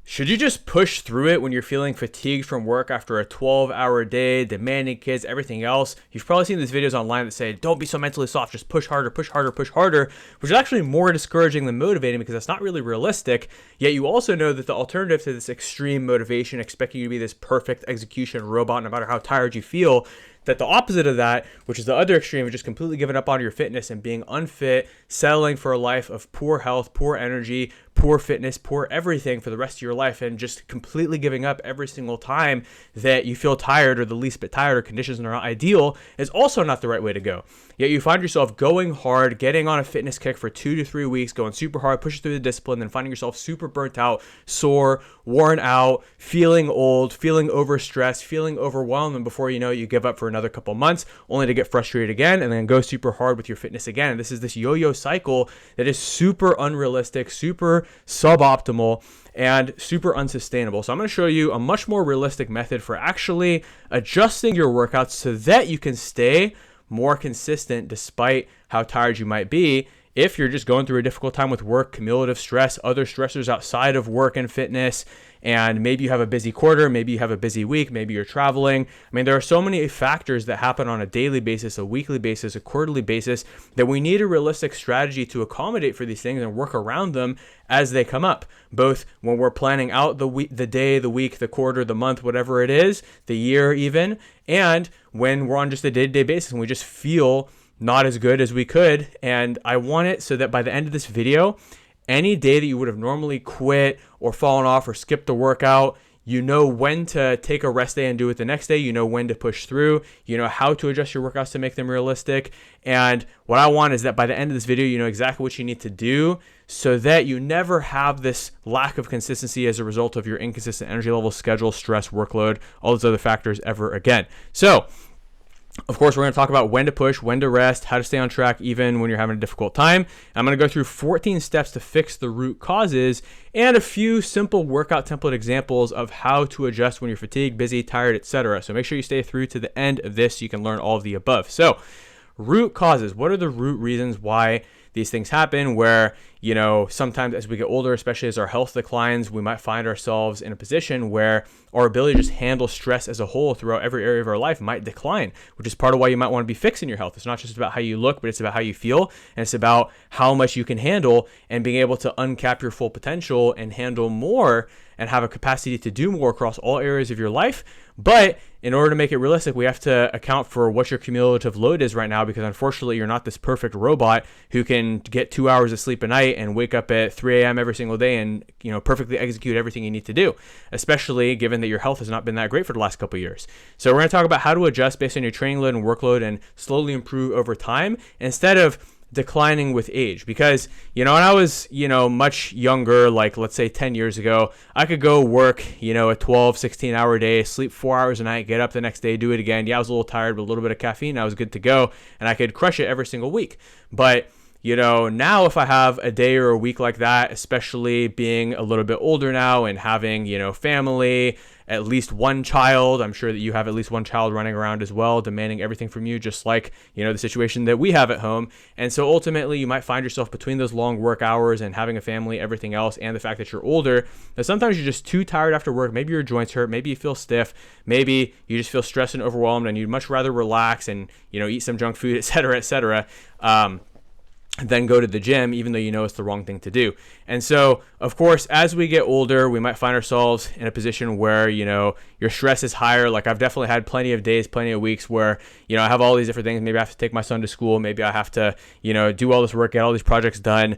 Should you just push through it when you're feeling fatigued from work after a 12-hour day, demanding kids, everything else? You've probably seen these videos online that say, don't be so mentally soft, just push harder, push harder, push harder, which is actually more discouraging than motivating because that's not really realistic. Yet you also know that the alternative to this extreme motivation, expecting you to be this perfect execution robot no matter how tired you feel, that the opposite of that, which is the other extreme, is just completely giving up on your fitness and being unfit, settling for a life of poor health, poor energy, poor fitness, poor everything for the rest of your life, and just completely giving up every single time that you feel tired or the least bit tired or conditions are not ideal, is also not the right way to go. Yet you find yourself going hard, getting on a fitness kick for 2 to 3 weeks, going super hard, pushing through the discipline, then finding yourself super burnt out, sore, worn out, feeling old, feeling overstressed, feeling overwhelmed, and before you know it, you give up for another couple months, only to get frustrated again and then go super hard with your fitness again. And this is this yo-yo cycle that is super unrealistic, super suboptimal, and super unsustainable. So I'm going to show you a much more realistic method for actually adjusting your workouts so that you can stay more consistent despite how tired you might be. If you're just going through a difficult time with work, cumulative stress, other stressors outside of work and fitness, and maybe you have a busy quarter, maybe you have a busy week, maybe you're traveling. I mean, there are so many factors that happen on a daily basis, a weekly basis, a quarterly basis, that we need a realistic strategy to accommodate for these things and work around them as they come up, both when we're planning out the week, the day, the week, the quarter, the month, whatever it is, the year even, and when we're on just a day-to-day basis and we just feel not as good as we could. And I want it so that by the end of this video, any day that you would have normally quit or fallen off or skipped a workout, you know when to take a rest day and do it the next day. You know when to push through. You know how to adjust your workouts to make them realistic. And what I want is that by the end of this video, you know exactly what you need to do so that you never have this lack of consistency as a result of your inconsistent energy level, schedule, stress, workload, all those other factors ever again. So, of course, we're going to talk about when to push, when to rest, how to stay on track even when you're having a difficult time. I'm going to go through 14 steps to fix the root causes and a few simple workout template examples of how to adjust when you're fatigued, busy, tired, etc. So make sure you stay through to the end of this so you can learn all of the above. So, root causes. What are the root reasons why these things happen where, you know, sometimes as we get older, especially as our health declines, we might find ourselves in a position where our ability to just handle stress as a whole throughout every area of our life might decline, which is part of why you might want to be fixing your health. It's not just about how you look, but it's about how you feel, and it's about how much you can handle and being able to uncap your full potential and handle more and have a capacity to do more across all areas of your life. But in order to make it realistic, we have to account for what your cumulative load is right now, because unfortunately you're not this perfect robot who can get 2 hours of sleep a night and wake up at 3 a.m. every single day and, you know, perfectly execute everything you need to do, especially given that your health has not been that great for the last couple of years. So we're going to talk about how to adjust based on your training load and workload and slowly improve over time instead of declining with age. Because, you know, when I was, you know, much younger, like let's say 10 years ago, I could go work, you know, a 12, 16 hour day, sleep 4 hours a night, get up the next day, do it again. Yeah, I was a little tired, but a little bit of caffeine, I was good to go, and I could crush it every single week. But you know, now if I have a day or a week like that, especially being a little bit older now and having, you know, family, at least one child, I'm sure that you have at least one child running around as well, demanding everything from you, just like, you know, the situation that we have at home. And so ultimately you might find yourself between those long work hours and having a family, everything else, and the fact that you're older, that sometimes you're just too tired after work. Maybe your joints hurt, maybe you feel stiff, maybe you just feel stressed and overwhelmed and you'd much rather relax and, you know, eat some junk food, etc., then go to the gym, even though you know it's the wrong thing to do. And so, of course, as we get older, we might find ourselves in a position where, you know, your stress is higher. Like I've definitely had plenty of days, plenty of weeks where, you know, I have all these different things. Maybe I have to take my son to school. Maybe I have to, you know, do all this work, get all these projects done,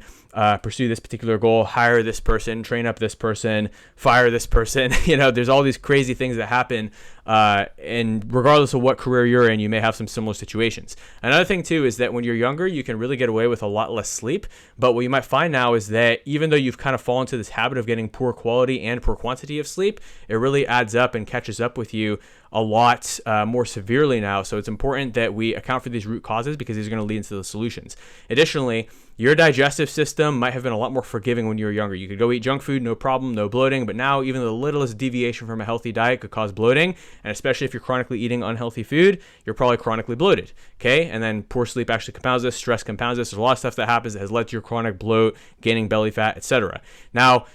pursue this particular goal, hire this person, train up this person, fire this person. You know, there's all these crazy things that happen. And regardless of what career you're in, you may have some similar situations. Another thing too is that when you're younger, you can really get away with a lot less sleep. But what you might find now is that even though you've kind of fallen into this habit of getting poor quality and poor quantity of sleep, it really adds up and catches up with you a lot more severely now. So it's important that we account for these root causes because these are going to lead into the solutions. Additionally, your digestive system might have been a lot more forgiving when you were younger. You could go eat junk food, no problem, no bloating. But now even the littlest deviation from a healthy diet could cause bloating. And especially if you're chronically eating unhealthy food, you're probably chronically bloated. Okay. And then poor sleep actually compounds this, stress compounds this. There's a lot of stuff that happens that has led to your chronic bloat, gaining belly fat, etc. Now,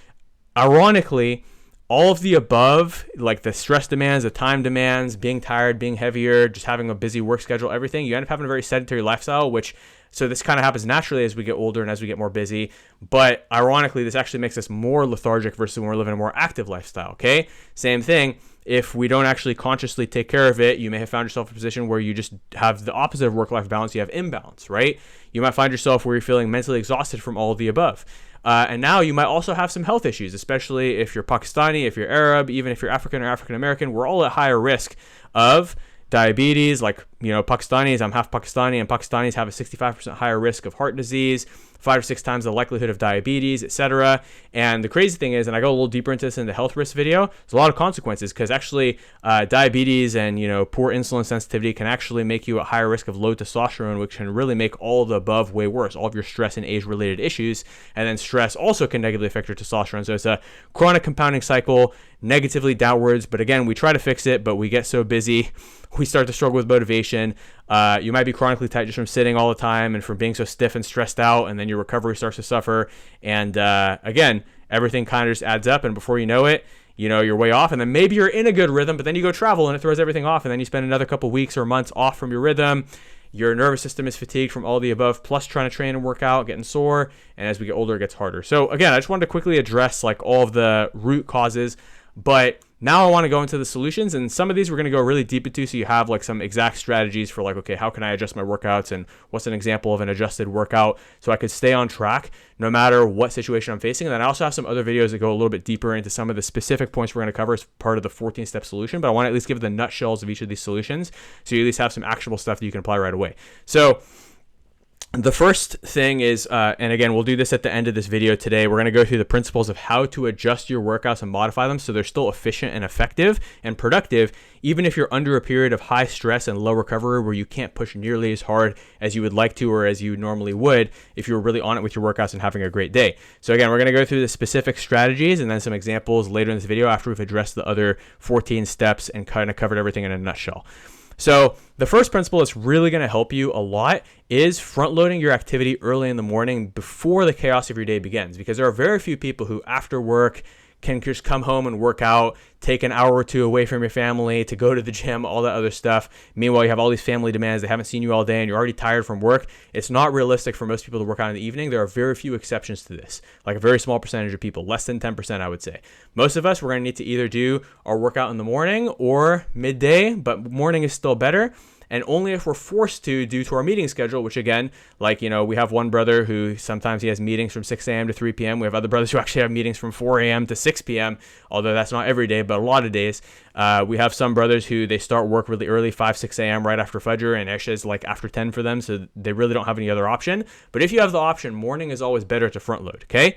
ironically, all of the above, like the stress demands, the time demands, being tired, being heavier, just having a busy work schedule, everything, you end up having a very sedentary lifestyle, so this kind of happens naturally as we get older and as we get more busy. But ironically, this actually makes us more lethargic versus when we're living a more active lifestyle, okay? Same thing. If we don't actually consciously take care of it, you may have found yourself in a position where you just have the opposite of work-life balance. You have imbalance, right? You might find yourself where you're feeling mentally exhausted from all of the above. And now you might also have some health issues, especially if you're Pakistani, if you're Arab, even if you're African or African American. We're all at higher risk of diabetes. Like, Pakistanis, I'm half Pakistani, and Pakistanis have a 65% higher risk of heart disease, 5 to 6 times the likelihood of diabetes, etc. And the crazy thing is, and I go a little deeper into this in the health risk video, there's a lot of consequences, because actually diabetes and poor insulin sensitivity can actually make you at higher risk of low testosterone, which can really make all of the above way worse, all of your stress and age related issues. And then stress also can negatively affect your testosterone. So it's a chronic compounding cycle, negatively downwards. But again, we try to fix it, but we get so busy, we start to struggle with motivation. You might be chronically tight just from sitting all the time and from being so stiff and stressed out, and then your recovery starts to suffer. And again, everything kind of just adds up, and before you know it, you're way off. And then maybe you're in a good rhythm, but then you go travel and it throws everything off, and then you spend another couple weeks or months off from your rhythm. Your nervous system is fatigued from all the above, plus trying to train and work out, getting sore, and as we get older, it gets harder. So again, I just wanted to quickly address like all of the root causes, but now I want to go into the solutions, and some of these we're going to go really deep into, so you have like some exact strategies for like, okay, how can I adjust my workouts, and what's an example of an adjusted workout, so I could stay on track no matter what situation I'm facing. And then I also have some other videos that go a little bit deeper into some of the specific points we're going to cover as part of the 14-step solution, but I want to at least give the nutshells of each of these solutions, so you at least have some actionable stuff that you can apply right away. So the first thing is, and again, we'll do this at the end of this video today, we're going to go through the principles of how to adjust your workouts and modify them so they're still efficient and effective and productive, even if you're under a period of high stress and low recovery where you can't push nearly as hard as you would like to or as you normally would if you were really on it with your workouts and having a great day. So again, we're going to go through the specific strategies and then some examples later in this video after we've addressed the other 14 steps and kind of covered everything in a nutshell. So the first principle that's really going to help you a lot is front loading your activity early in the morning before the chaos of your day begins, because there are very few people who after work can just come home and work out, take an hour or two away from your family to go to the gym, all that other stuff. Meanwhile, you have all these family demands. They haven't seen you all day and you're already tired from work. It's not realistic for most people to work out in the evening. There are very few exceptions to this, like a very small percentage of people, less than 10%, I would say. Most of us, we're going to need to either do our workout in the morning or midday, but morning is still better. And only if we're forced to due to our meeting schedule, which again, like, we have one brother who sometimes he has meetings from 6 a.m. to 3 p.m. We have other brothers who actually have meetings from 4 a.m. to 6 p.m., although that's not every day, but a lot of days. We have some brothers who they start work really early, 5, 6 a.m. right after Fajr, and actually it's like after 10 for them, so they really don't have any other option. But if you have the option, morning is always better to front load, okay?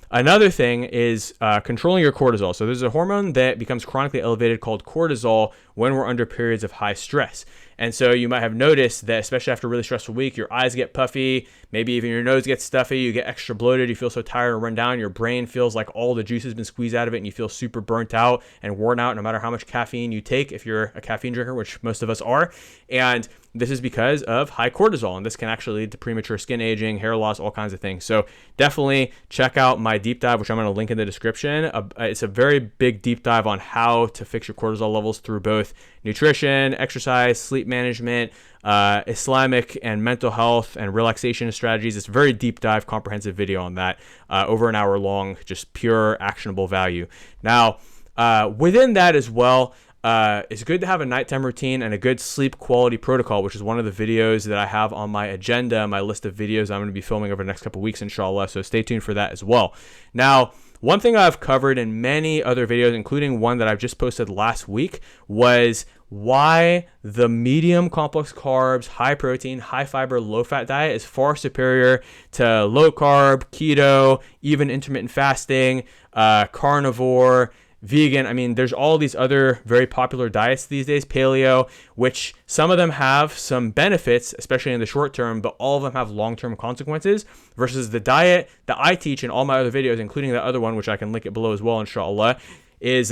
Another thing is controlling your cortisol. So there's a hormone that becomes chronically elevated called cortisol when we're under periods of high stress. And so you might have noticed that, especially after a really stressful week, your eyes get puffy, maybe even your nose gets stuffy, you get extra bloated, you feel so tired and run down, your brain feels like all the juice has been squeezed out of it, and you feel super burnt out and worn out no matter how much caffeine you take, if you're a caffeine drinker, which most of us are. And this is because of high cortisol, and this can actually lead to premature skin aging, hair loss, all kinds of things. So definitely check out my deep dive, which I'm going to link in the description. It's a very big deep dive on how to fix your cortisol levels through both nutrition, exercise, sleep management, Islamic and mental health and relaxation strategies. It's a very deep dive, comprehensive video on that, over an hour long, just pure actionable value. Now, within that as well, it's good to have a nighttime routine and a good sleep quality protocol, which is one of the videos that I have on my agenda, my list of videos I'm going to be filming over the next couple of weeks, inshallah. So stay tuned for that as well. Now, one thing I've covered in many other videos, including one that I've just posted last week, was why the medium complex carbs, high protein, high fiber, low fat diet is far superior to low carb, keto, even intermittent fasting, carnivore, vegan. I mean, there's all these other very popular diets these days, paleo, which some of them have some benefits, especially in the short term, but all of them have long-term consequences, versus the diet that I teach in all my other videos, including the other one, which I can link it below as well, inshallah, is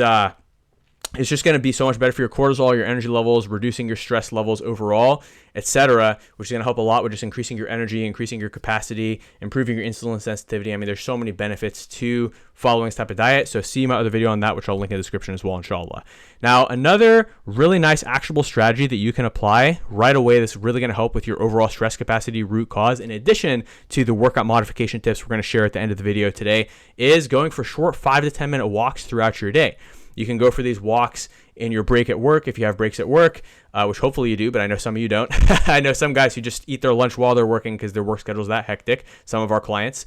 it's just going to be so much better for your cortisol, your energy levels, reducing your stress levels overall, etc., which is going to help a lot with just increasing your energy, increasing your capacity, improving your insulin sensitivity. I mean, there's so many benefits to following this type of diet. So see my other video on that, which I'll link in the description as well, In Shaa Allah. Now, another really nice actionable strategy that you can apply right away that's really going to help with your overall stress capacity root cause, in addition to the workout modification tips we're going to share at the end of the video today, is going for short 5 to 10 minute walks throughout your day. You can go for these walks in your break at work if you have breaks at work, which hopefully you do, but I know some of you don't. I know some guys who just eat their lunch while they're working because their work schedule is that hectic, some of our clients.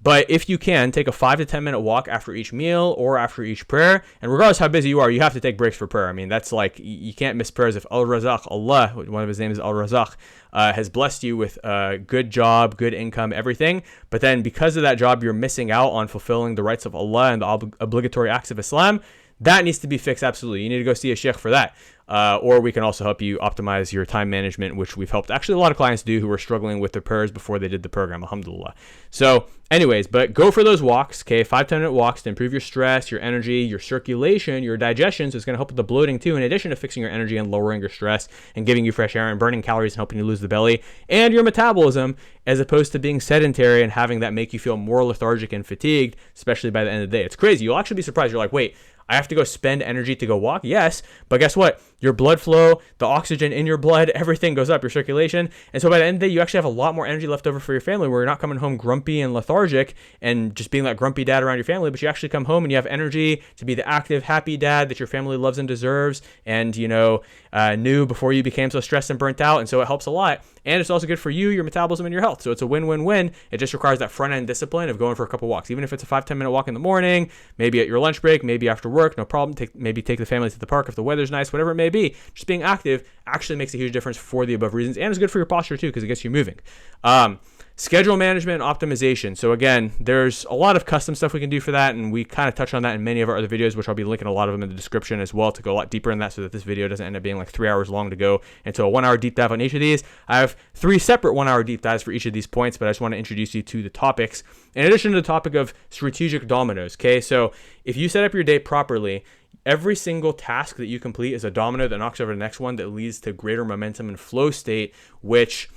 But if you can, take a 5 to 10 minute walk after each meal or after each prayer. And regardless how busy you are, you have to take breaks for prayer. I mean, that's like, you can't miss prayers. If Al-Razaq, Allah, one of his names is Al-Razaq, has blessed you with a good job, good income, everything. But then because of that job, you're missing out on fulfilling the rights of Allah and the obligatory acts of Islam. That needs to be fixed, absolutely. You need to go see a sheikh for that. Or we can also help you optimize your time management, which we've helped actually a lot of clients do who are struggling with their prayers before they did the program, alhamdulillah. So anyways, but go for those walks, okay? 5 to 10 minute walks to improve your stress, your energy, your circulation, your digestion. So it's going to help with the bloating too, in addition to fixing your energy and lowering your stress and giving you fresh air and burning calories and helping you lose the belly and your metabolism, as opposed to being sedentary and having that make you feel more lethargic and fatigued, especially by the end of the day. It's crazy. You'll actually be surprised. You're like, wait, I have to go spend energy to go walk? Yes, but guess what? Your blood flow, the oxygen in your blood, everything goes up, your circulation. And so by the end of the day, you actually have a lot more energy left over for your family, where you're not coming home grumpy and lethargic and just being that grumpy dad around your family, but you actually come home and you have energy to be the active, happy dad that your family loves and deserves and, knew before you became so stressed and burnt out. And so it helps a lot. And it's also good for you, your metabolism, and your health. So it's a win-win-win. It just requires that front-end discipline of going for a couple walks. Even if it's a 5-10 minute walk in the morning, maybe at your lunch break, maybe after work, no problem. Maybe take the family to the park if the weather's nice, whatever it may be. Just being active actually makes a huge difference for the above reasons. And it's good for your posture too, because it gets you moving. Schedule management and optimization. So again, there's a lot of custom stuff we can do for that, and we kind of touch on that in many of our other videos, which I'll be linking a lot of them in the description as well to go a lot deeper in that, so that this video doesn't end up being like 3 hours long to go into a 1 hour deep dive on each of these. I have 3 separate 1 hour deep dives for each of these points, but I just want to introduce you to the topics in addition to the topic of strategic dominoes. Okay, so if you set up your day properly, every single task that you complete is a domino that knocks over the next one, that leads to greater momentum and flow state, which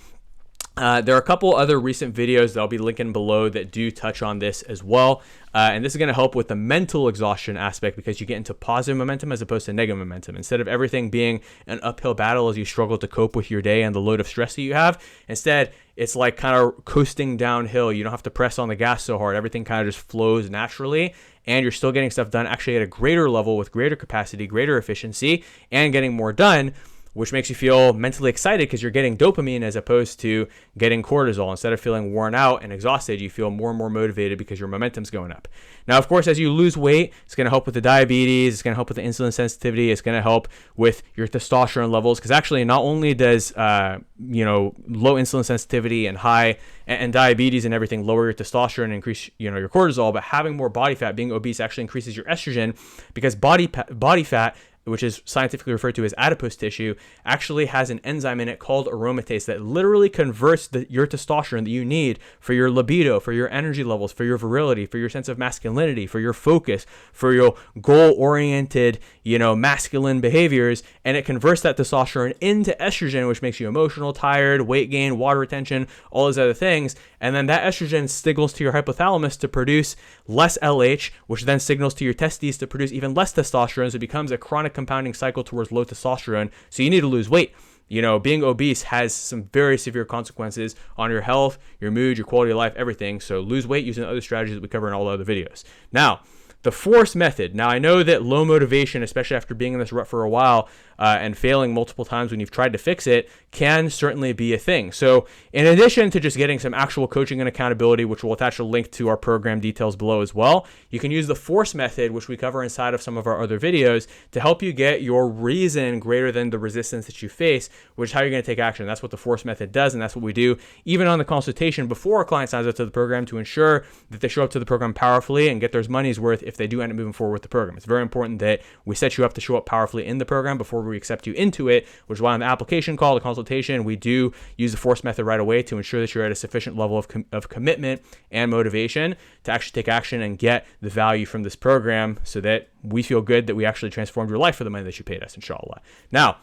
there are a couple other recent videos that I'll be linking below that do touch on this as well. And this is going to help with the mental exhaustion aspect, because you get into positive momentum as opposed to negative momentum. Instead of everything being an uphill battle as you struggle to cope with your day and the load of stress that you have, instead it's like kind of coasting downhill. You don't have to press on the gas so hard. Everything kind of just flows naturally, and you're still getting stuff done actually at a greater level with greater capacity, greater efficiency, and getting more done, which makes you feel mentally excited because you're getting dopamine as opposed to getting cortisol. Instead of feeling worn out and exhausted, you feel more and more motivated because your momentum's going up. Now, of course, as you lose weight, it's going to help with the diabetes, it's going to help with the insulin sensitivity, it's going to help with your testosterone levels, because actually not only does low insulin sensitivity and high and diabetes and everything lower your testosterone and increase your cortisol, but having more body fat, being obese, actually increases your estrogen, because body fat, which is scientifically referred to as adipose tissue, actually has an enzyme in it called aromatase that literally converts your testosterone that you need for your libido, for your energy levels, for your virility, for your sense of masculinity, for your focus, for your goal-oriented, masculine behaviors, and it converts that testosterone into estrogen, which makes you emotional, tired, weight gain, water retention, all those other things. And then that estrogen signals to your hypothalamus to produce less LH, which then signals to your testes to produce even less testosterone. So it becomes a chronic compounding cycle towards low testosterone. So you need to lose weight. Being obese has some very severe consequences on your health, your mood, your quality of life, everything. So lose weight using other strategies that we cover in all the other videos. Now, the force method. Now, I know that low motivation, especially after being in this rut for a while and failing multiple times when you've tried to fix it, can certainly be a thing. So in addition to just getting some actual coaching and accountability, which we'll attach a link to our program details below as well, you can use the force method, which we cover inside of some of our other videos, to help you get your reason greater than the resistance that you face, which is how you're going to take action. That's what the force method does, and that's what we do even on the consultation before a client signs up to the program, to ensure that they show up to the program powerfully and get their money's worth, if they do end up moving forward with the program. It's very important that we set you up to show up powerfully in the program before we accept you into it, which is why on the application call, the consultation, we do use the force method right away to ensure that you're at a sufficient level of commitment and motivation to actually take action and get the value from this program so that we feel good that we actually transformed your life for the money that you paid us, inshallah. Now,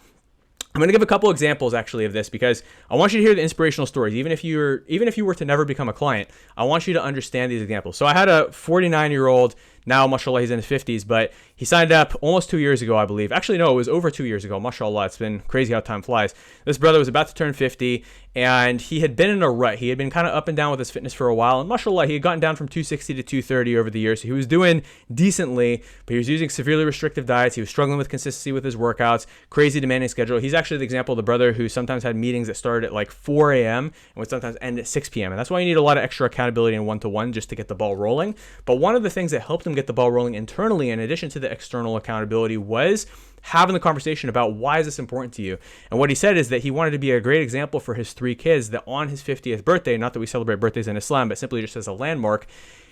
I'm going to give a couple examples actually of this because I want you to hear the inspirational stories. Even if you were to never become a client, I want you to understand these examples. So I had a 49-year-old, now mashallah he's in his 50s, but he signed up almost 2 years ago, I believe. Actually, no, it was over 2 years ago. Mashallah, it's been crazy how time flies. This brother was about to turn 50 and he had been in a rut. He had been kind of up and down with his fitness for a while. And mashallah, he had gotten down from 260 to 230 over the years. So he was doing decently, but he was using severely restrictive diets. He was struggling with consistency with his workouts, crazy demanding schedule. He's actually the example of the brother who sometimes had meetings that started at like 4 a.m. and would sometimes end at 6 p.m. And that's why you need a lot of extra accountability and one-to-one just to get the ball rolling. But one of the things that helped him get the ball rolling internally, in addition to the external accountability, was having the conversation about why is this important to you. And what he said is that he wanted to be a great example for his 3 kids that on his 50th birthday, not that we celebrate birthdays in Islam, but simply just as a landmark,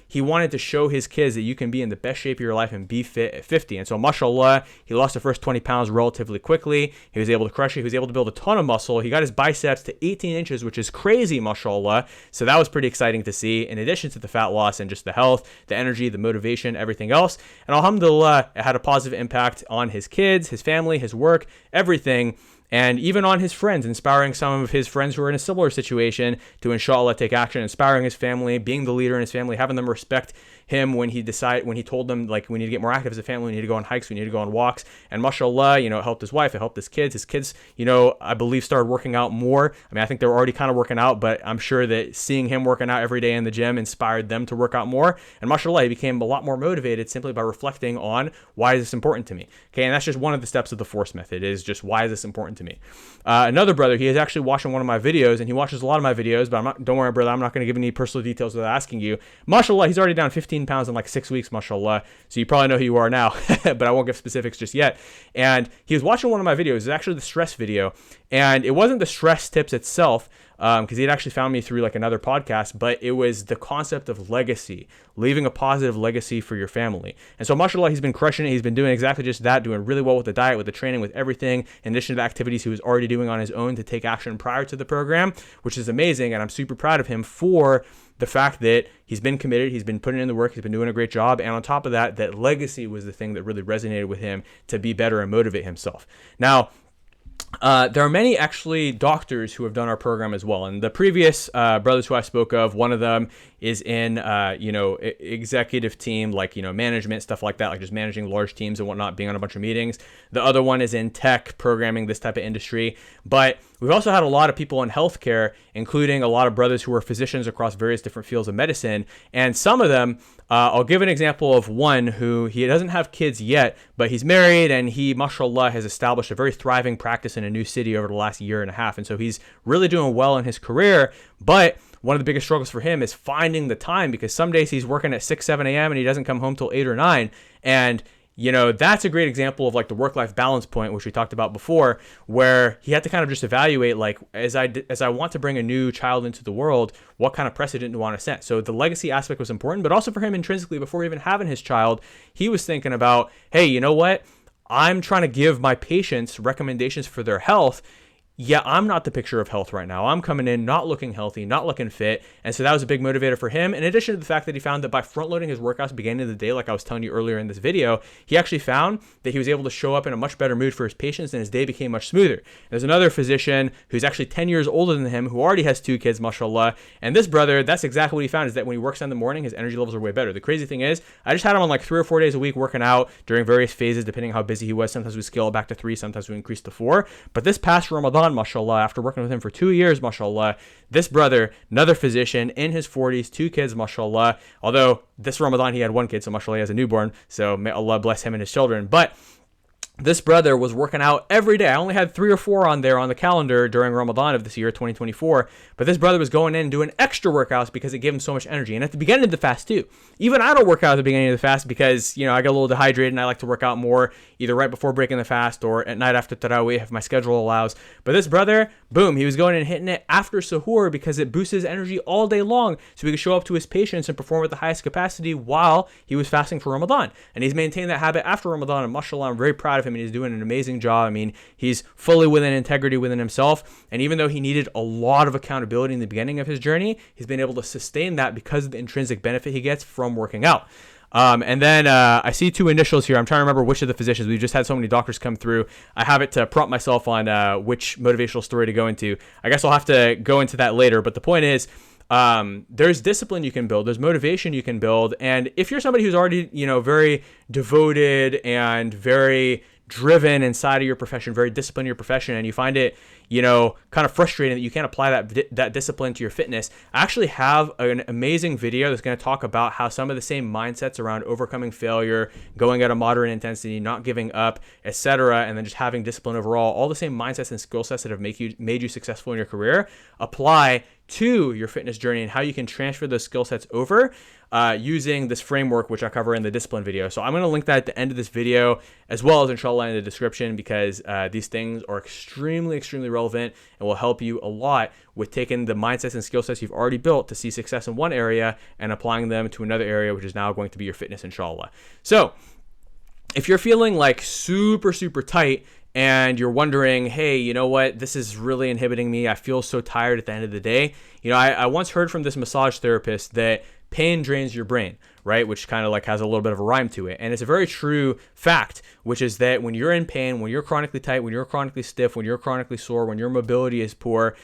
he wanted to show his kids that you can be in the best shape of your life and be fit at 50. And so, mashallah, he lost the first 20 pounds relatively quickly. He was able to crush it. He was able to build a ton of muscle. He got his biceps to 18 inches, which is crazy, mashallah. So that was pretty exciting to see, in addition to the fat loss and just the health, the energy, the motivation, everything else. And alhamdulillah, it had a positive impact on his kids, his family, his work, everything. And even on his friends, inspiring some of his friends who are in a similar situation to, In Shaa Allah, take action, inspiring his family, being the leader in his family, having them respect him when he told them, like, we need to get more active as a family, we need to go on hikes, we need to go on walks. And mashallah, it helped his wife, it helped his kids. His kids, I believe, started working out more. I mean, I think they were already kind of working out, but I'm sure that seeing him working out every day in the gym inspired them to work out more. And mashallah, he became a lot more motivated simply by reflecting on, why is this important to me? Okay, and that's just one of the steps of the force method, is just, why is this important to me? Another brother, he is actually watching one of my videos, and he watches a lot of my videos, but don't worry, brother, I'm not going to give any personal details without asking you. Mashallah, he's already down 15 pounds in like 6 weeks, mashallah. So you probably know who you are now, but I won't give specifics just yet. And he was watching one of my videos. It's actually the stress video. And it wasn't the stress tips itself, because he had actually found me through like another podcast, but it was the concept of legacy, leaving a positive legacy for your family. And so mashallah, he's been crushing it. He's been doing exactly just that, doing really well with the diet, with the training, with everything, in addition to the activities he was already doing on his own to take action prior to the program, which is amazing. And I'm super proud of him for the fact that he's been committed, he's been putting in the work, he's been doing a great job. And on top of that, that legacy was the thing that really resonated with him to be better and motivate himself. Now, there are many actually doctors who have done our program as well. And the previous brothers who I spoke of, one of them is in, executive team, like, management, stuff like that, like just managing large teams and whatnot, being on a bunch of meetings. The other one is in tech, programming, this type of industry. But we've also had a lot of people in healthcare, including a lot of brothers who are physicians across various different fields of medicine. And some of them, I'll give an example of one who, he doesn't have kids yet, but he's married and he, mashallah, has established a very thriving practice in a new city over the last year and a half. And so he's really doing well in his career. But one of the biggest struggles for him is finding the time, because some days he's working at 6, 7 a.m. and he doesn't come home till 8 or 9. And that's a great example of like the work-life balance point, which we talked about before, where he had to kind of just evaluate, like, as I want to bring a new child into the world, what kind of precedent do I want to set? So the legacy aspect was important, but also for him intrinsically, before even having his child, he was thinking about, hey, you know what? I'm trying to give my patients recommendations for their health. Yeah, I'm not the picture of health right now. I'm coming in not looking healthy, not looking fit. And so that was a big motivator for him. In addition to the fact that he found that by front loading his workouts beginning of the day, like I was telling you earlier in this video, he actually found that he was able to show up in a much better mood for his patients and his day became much smoother. There's another physician who's actually 10 years older than him who already has 2 kids, mashallah. And this brother, that's exactly what he found, is that when he works in the morning, his energy levels are way better. The crazy thing is, I just had him on like 3 or 4 days a week working out during various phases, depending on how busy he was. Sometimes we scale it back to 3, sometimes we increase to 4. But this past Ramadan, mashallah, after working with him for 2 years, mashallah, this brother, another physician in his 40s, 2 kids, mashallah, although this Ramadan he had 1 kid, so mashallah he has a newborn, so may Allah bless him and his children. But this brother was working out every day. I only had 3 or 4 on there on the calendar during Ramadan of this year, 2024. But this brother was going in and doing extra workouts because it gave him so much energy. And at the beginning of the fast too. Even I don't work out at the beginning of the fast because, you know, I get a little dehydrated and I like to work out more either right before breaking the fast or at night after Tarawih if my schedule allows. But this brother, boom, he was going in and hitting it after suhoor because it boosts his energy all day long so he could show up to his patients and perform at the highest capacity while he was fasting for Ramadan. And he's maintained that habit after Ramadan, and mashallah, I'm very proud of him, and he's doing an amazing job. I mean, he's fully within integrity within himself, and even though he needed a lot of accountability in the beginning of his journey, he's been able to sustain that because of the intrinsic benefit he gets from working out. And then I see 2 initials here. I'm trying to remember which of the physicians. We've just had so many doctors come through. I have it to prompt myself on which motivational story to go into. I guess I'll have to go into that later, but the point is, there's discipline you can build, there's motivation you can build, and if you're somebody who's already, you know, very devoted and very driven inside of your profession, very disciplined in your profession, and you find it, you know, kind of frustrating that you can't apply that discipline to your fitness, I actually have an amazing video that's going to talk about how some of the same mindsets around overcoming failure, going at a moderate intensity, not giving up, etc., and then just having discipline overall, all the same mindsets and skill sets that have made you successful in your career apply to your fitness journey and how you can transfer those skill sets over using this framework, which I cover in the discipline video. So I'm going to link that at the end of this video, as well as inshallah in the description, because these things are extremely relevant and will help you a lot with taking the mindsets and skill sets you've already built to see success in one area and applying them to another area, which is now going to be your fitness, inshallah. So if you're feeling like super tight and you're wondering, hey, you know what, this is really inhibiting me, I feel so tired at the end of the day. You know, I once heard from this massage therapist that pain drains your brain, right? Which kind of like has a little bit of a rhyme to it. And it's a very true fact, which is that when you're in pain, when you're chronically tight, when you're chronically stiff, when you're chronically sore, when your mobility is poor,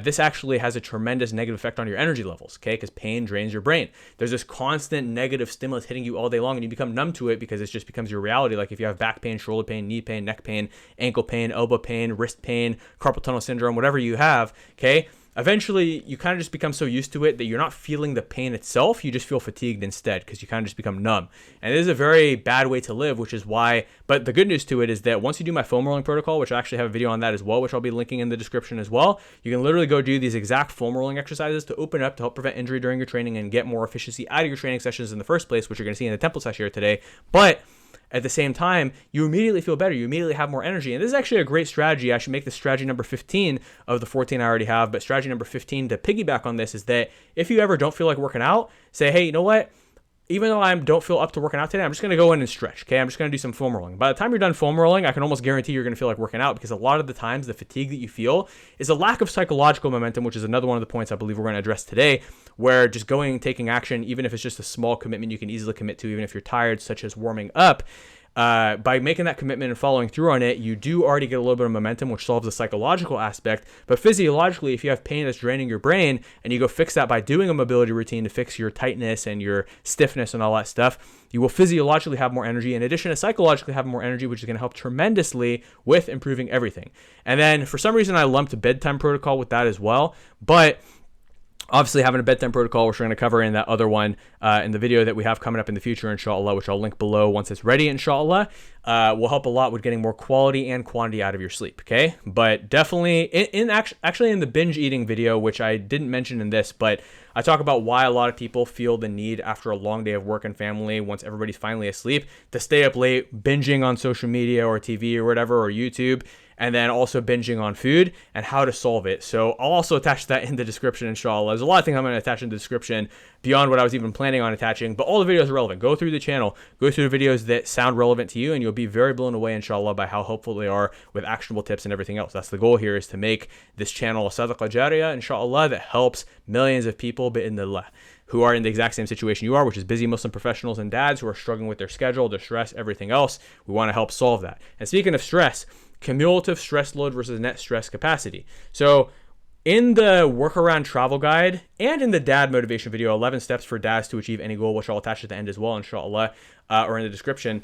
this actually has a tremendous negative effect on your energy levels, okay? Because pain drains your brain. There's this constant negative stimulus hitting you all day long, and you become numb to it because it just becomes your reality. Like if you have back pain, shoulder pain, knee pain, neck pain, ankle pain, elbow pain, wrist pain, carpal tunnel syndrome, whatever you have, okay? Eventually, you kind of just become so used to it that you're not feeling the pain itself. You just feel fatigued instead because you kind of just become numb. And it is a very bad way to live, which is why, but the good news to it is that once you do my foam rolling protocol, which I actually have a video on that as well, which I'll be linking in the description as well, you can literally go do these exact foam rolling exercises to open up to help prevent injury during your training and get more efficiency out of your training sessions in the first place, which you're going to see in the template session here today. But at the same time, you immediately feel better. You immediately have more energy. And this is actually a great strategy. I should make this strategy number 15 of the 14 I already have. But strategy number 15 to piggyback on this is that if you ever don't feel like working out, say, hey, you know what? Even though I don't feel up to working out today, I'm just going to go in and stretch, okay? I'm just going to do some foam rolling. By the time you're done foam rolling, I can almost guarantee you're going to feel like working out, because a lot of the times the fatigue that you feel is a lack of psychological momentum, which is another one of the points I believe we're going to address today, where just going and taking action, even if it's just a small commitment you can easily commit to, even if you're tired, such as warming up, by making that commitment and following through on it, you do already get a little bit of momentum, which solves the psychological aspect. But physiologically, if you have pain that's draining your brain and you go fix that by doing a mobility routine to fix your tightness and your stiffness and all that stuff, you will physiologically have more energy, in addition to psychologically have more energy, which is going to help tremendously with improving everything. And then for some reason, I lumped bedtime protocol with that as well. But obviously, having a bedtime protocol, which we're going to cover in that other one in the video that we have coming up in the future, inshallah, which I'll link below once it's ready, inshallah, will help a lot with getting more quality and quantity out of your sleep, okay? But definitely, actually in the binge eating video, which I didn't mention in this, but I talk about why a lot of people feel the need after a long day of work and family, once everybody's finally asleep, to stay up late, binging on social media or TV or whatever, or YouTube, and then also binging on food, and how to solve it. So I'll also attach that in the description, inshallah. There's a lot of things I'm going to attach in the description beyond what I was even planning on attaching, but all the videos are relevant. Go through the channel, go through the videos that sound relevant to you, and you'll be very blown away, inshallah, by how helpful they are with actionable tips and everything else. That's the goal here, is to make this channel a sadaqah jariyah, inshallah, that helps millions of people, bi'idhnillah, who are in the exact same situation you are, which is busy Muslim professionals and dads who are struggling with their schedule, their stress, everything else. We want to help solve that. And speaking of stress, cumulative stress load versus net stress capacity. So in the workaround travel guide and in the dad motivation video, 11 steps for dads to achieve any goal, which I'll attach at the end as well, inshallah, or in the description,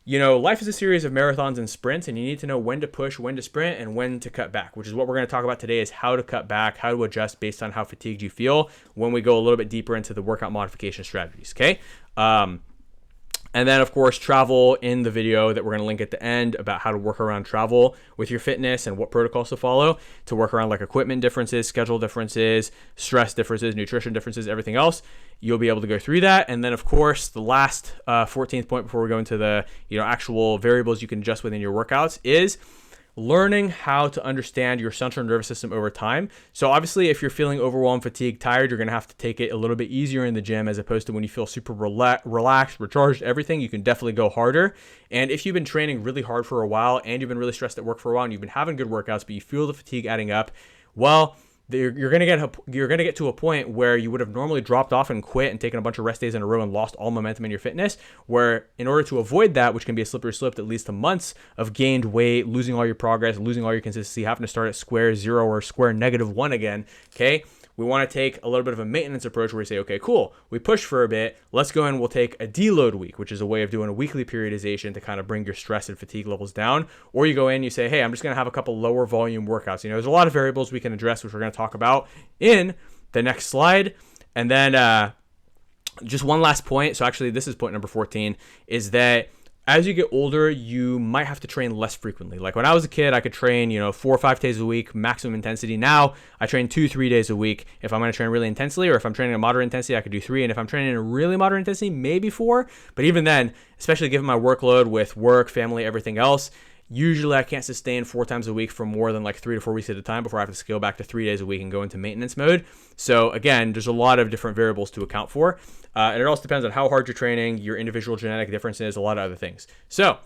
you know, life is a series of marathons and sprints, and you need to know when to push, when to sprint, and when to cut back, which is what we're going to talk about today, is how to cut back, how to adjust based on how fatigued you feel when we go a little bit deeper into the workout modification strategies, okay? And then, of course, travel in the video that we're going to link at the end about how to work around travel with your fitness and what protocols to follow to work around like equipment differences, schedule differences, stress differences, nutrition differences, everything else. You'll be able to go through that. And then, of course, the last 14th point before we go into the actual variables you can adjust within your workouts is learning how to understand your central nervous system over time. So obviously, if you're feeling overwhelmed, fatigued, tired, you're going to have to take it a little bit easier in the gym as opposed to when you feel super relaxed, recharged, everything, you can definitely go harder. And if you've been training really hard for a while and you've been really stressed at work for a while and you've been having good workouts, but you feel the fatigue adding up, well, you're gonna get to a point where you would have normally dropped off and quit and taken a bunch of rest days in a row and lost all momentum in your fitness, where in order to avoid that, which can be a slippery slope that leads to months of gained weight, losing all your progress, losing all your consistency, having to start at square zero or square -1 again, okay? We want to take a little bit of a maintenance approach where we say, okay, cool, we push for a bit, let's go and we'll take a deload week, which is a way of doing a weekly periodization to kind of bring your stress and fatigue levels down. Or you go in, you say, hey, I'm just going to have a couple lower volume workouts. There's a lot of variables we can address, which we're going to talk about in the next slide. And then just one last point. So actually, this is point number 14, is that as you get older, you might have to train less frequently. Like when I was a kid, I could train, 4 or 5 days a week, maximum intensity. Now I train 2-3 days a week. If I'm going to train really intensely, or if I'm training at moderate intensity, I could do 3. And if I'm training at a really moderate intensity, maybe 4. But even then, especially given my workload with work, family, everything else, usually I can't sustain 4 times a week for more than like 3 to 4 weeks at a time before I have to scale back to 3 days a week and go into maintenance mode. So again, there's a lot of different variables to account for. And it also depends on how hard you're training, your individual genetic differences, a lot of other things. So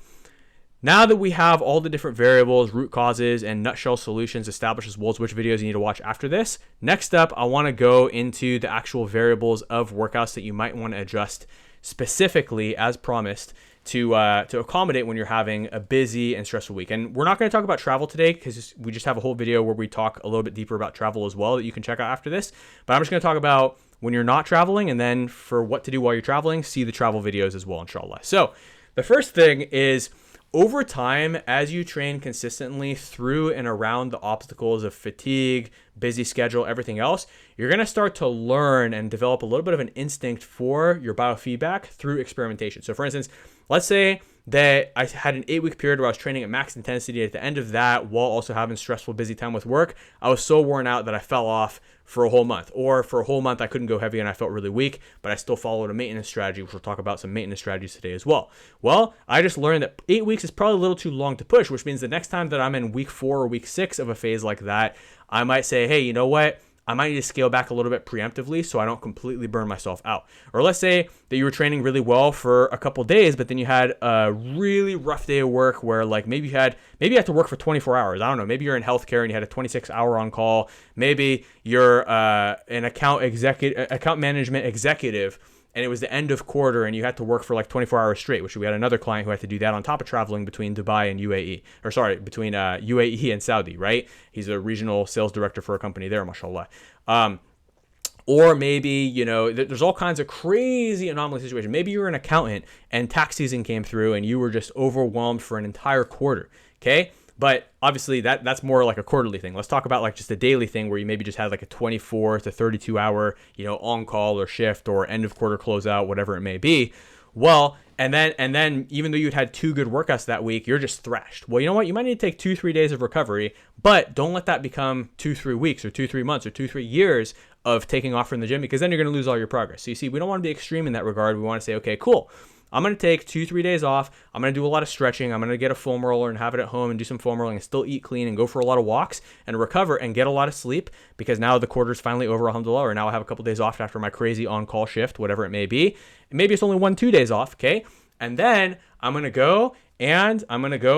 now that we have all the different variables, root causes, and nutshell solutions established, as well as which videos you need to watch after this, next up, I want to go into the actual variables of workouts that you might want to adjust specifically, as promised, to accommodate when you're having a busy and stressful week. And we're not going to talk about travel today because we just have a whole video where we talk a little bit deeper about travel as well that you can check out after this. But I'm just going to talk about when you're not traveling, and then for what to do while you're traveling, see the travel videos as well, In Shaa Allah. So the first thing is, over time, as you train consistently through and around the obstacles of fatigue, busy schedule, everything else, you're going to start to learn and develop a little bit of an instinct for your biofeedback through experimentation. So for instance, let's say that I had an 8-week period where I was training at max intensity. At the end of that, while also having stressful, busy time with work, I was so worn out that I fell off for a whole month. Or for a whole month, I couldn't go heavy and I felt really weak, but I still followed a maintenance strategy, which we'll talk about some maintenance strategies today as well. Well, I just learned that 8 weeks is probably a little too long to push, which means the next time that I'm in week 4 or week 6 of a phase like that, I might say, hey, you know what? I might need to scale back a little bit preemptively so I don't completely burn myself out. Or let's say that you were training really well for a couple days, but then you had a really rough day of work where like maybe you had to work for 24 hours. I don't know. Maybe you're in healthcare and you had a 26-hour on call. Maybe you're an account management executive, and it was the end of quarter and you had to work for like 24 hours straight, which we had another client who had to do that on top of traveling between Dubai and between UAE and Saudi, right? He's a regional sales director for a company there, mashallah. Or maybe, there's all kinds of crazy anomaly situations. Maybe you're an accountant and tax season came through and you were just overwhelmed for an entire quarter, okay? But obviously that's more like a quarterly thing. Let's talk about like just a daily thing where you maybe just had like a 24 to 32 hour, on call or shift or end of quarter closeout, whatever it may be. Well, and then even though you'd had 2 good workouts that week, you're just thrashed. Well, you know what? You might need to take 2-3 days of recovery, but don't let that become 2-3 weeks or 2-3 months or 2-3 years of taking off from the gym, because then you're going to lose all your progress. So you see, we don't want to be extreme in that regard. We want to say, okay, cool. I'm going to take 2-3 days off. I'm going to do a lot of stretching. I'm going to get a foam roller and have it at home and do some foam rolling and still eat clean and go for a lot of walks and recover and get a lot of sleep, because now the quarter's finally over, alhamdulillah, or now I have a couple days off after my crazy on-call shift, whatever it may be. And maybe it's only 1-2 days off, okay? And then I'm going to go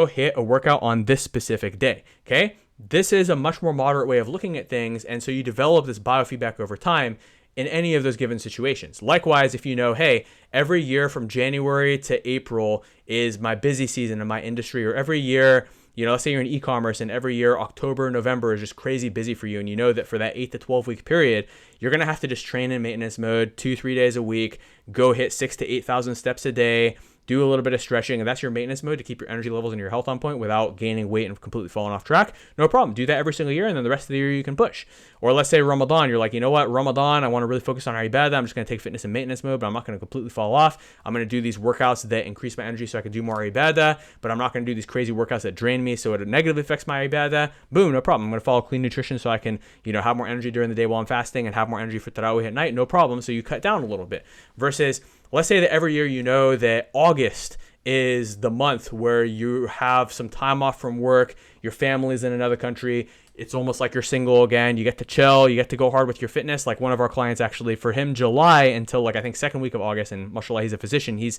hit a workout on this specific day, okay? This is a much more moderate way of looking at things, and so you develop this biofeedback over time in any of those given situations. Likewise, if you know, hey, every year from January to April is my busy season in my industry, or every year, let's say you're in e-commerce and every year October, November is just crazy busy for you, and you know that for that 8 to 12 week period, you're going to have to just train in maintenance mode 2-3 days a week, go hit 6,000 to 8,000 steps a day, do a little bit of stretching, and that's your maintenance mode to keep your energy levels and your health on point without gaining weight and completely falling off track, no problem. Do that every single year, and then the rest of the year you can push. Or let's say Ramadan, you're like, you know what, Ramadan, I want to really focus on ibadah. I'm just going to take fitness and maintenance mode, but I'm not going to completely fall off. I'm going to do these workouts that increase my energy so I can do more ibadah, but I'm not going to do these crazy workouts that drain me so it negatively affects my ibadah. Boom, no problem. I'm going to follow clean nutrition so I can, have more energy during the day while I'm fasting and have more energy for tarawih at night, no problem. So you cut down a little bit. Versus, let's say that every year you know that August is the month where you have some time off from work, your family's in another country, it's almost like you're single again, you get to chill, you get to go hard with your fitness. Like one of our clients, actually, for him, July until I think second week of August, and mashallah, he's a physician. He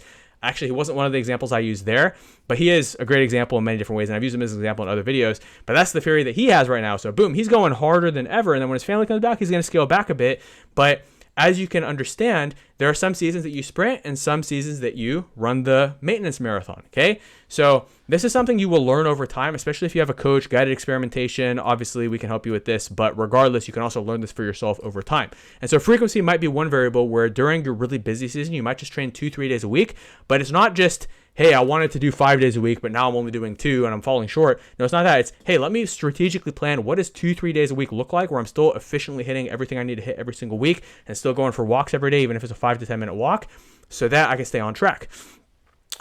wasn't one of the examples I used there, but he is a great example in many different ways, and I've used him as an example in other videos. But that's the period that he has right now. So boom, he's going harder than ever, and then when his family comes back, he's going to scale back a bit. But as you can understand, there are some seasons that you sprint and some seasons that you run the maintenance marathon, okay? So this is something you will learn over time, especially if you have a coach, guided experimentation. Obviously, we can help you with this, but regardless, you can also learn this for yourself over time. And so frequency might be one variable where during your really busy season, you might just train 2-3 days a week, but it's not just, hey, I wanted to do 5 days a week, but now I'm only doing 2 and I'm falling short. No, it's not that. It's, hey, let me strategically plan what does 2-3 days a week look like where I'm still efficiently hitting everything I need to hit every single week and still going for walks every day, even if it's a 5 to 10 minute walk, so that I can stay on track.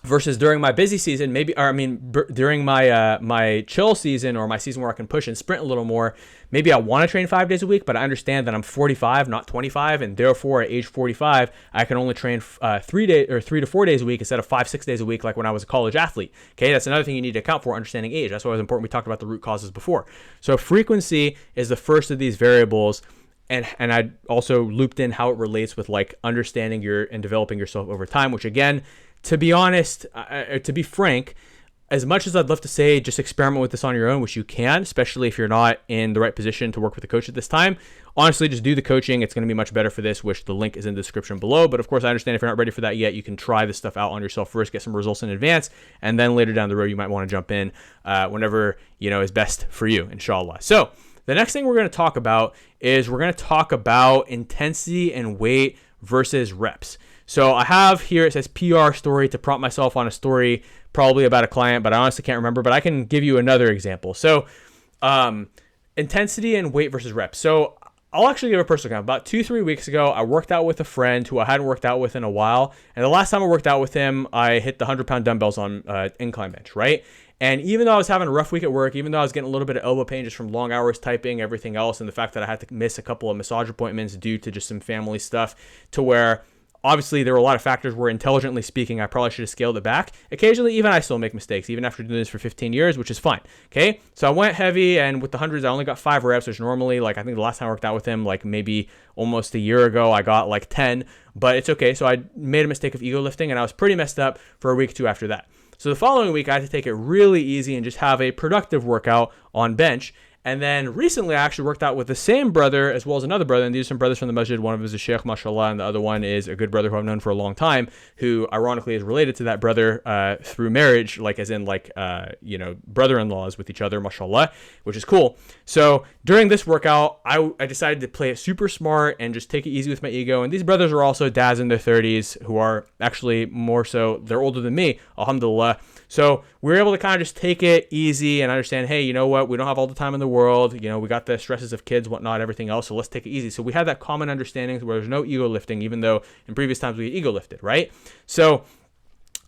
Versus during my busy season, during my my chill season or my season where I can push and sprint a little more, maybe I want to train 5 days a week, but I understand that I'm 45, not 25, and therefore at age 45, I can only train 3 to 4 days a week instead of 5-6 days a week, like when I was a college athlete. Okay, that's another thing you need to account for, understanding age. That's why it was important we talked about the root causes before. So frequency is the first of these variables. And I also looped in how it relates with like understanding and developing yourself over time, which again, to be honest, to be frank, as much as I'd love to say just experiment with this on your own, which you can, especially if you're not in the right position to work with a coach at this time, honestly, just do the coaching. It's going to be much better for this, which the link is in the description below. But of course, I understand if you're not ready for that yet, you can try this stuff out on yourself first, get some results in advance, and then later down the road, you might want to jump in whenever is best for you, In Shaa Allah. So the next thing we're going to talk about is we're going to talk about intensity and weight versus reps. So I have here, it says PR story to prompt myself on a story probably about a client, but I honestly can't remember, but I can give you another example. So intensity and weight versus reps. So I'll actually give a personal account. About 2-3 weeks ago, I worked out with a friend who I hadn't worked out with in a while. And the last time I worked out with him, I hit the 100-pound dumbbells on incline bench, right? And even though I was having a rough week at work, even though I was getting a little bit of elbow pain just from long hours typing, everything else, and the fact that I had to miss a couple of massage appointments due to just some family stuff, to where obviously there were a lot of factors where, intelligently speaking, I probably should have scaled it back. Occasionally, even I still make mistakes, even after doing this for 15 years, which is fine. Okay, so I went heavy, and with the hundreds, I only got 5 reps, which normally, I think the last time I worked out with him, maybe almost a year ago, I got 10, but it's okay. So I made a mistake of ego lifting, and I was pretty messed up for a week or two after that. So the following week, I had to take it really easy and just have a productive workout on bench. And then recently, I actually worked out with the same brother as well as another brother. And these are some brothers from the masjid. One of them is a sheikh, mashallah, and the other one is a good brother who I've known for a long time, who ironically is related to that brother through marriage, brother-in-laws with each other, mashallah, which is cool. So during this workout, I decided to play it super smart and just take it easy with my ego. And these brothers are also dads in their 30s who are actually more so, they're older than me, alhamdulillah. So we were able to kind of just take it easy and understand, hey, you know what? We don't have all the time in the world. We got the stresses of kids, whatnot, everything else. So let's take it easy. So we had that common understanding where there's no ego lifting, even though in previous times we ego lifted, right? So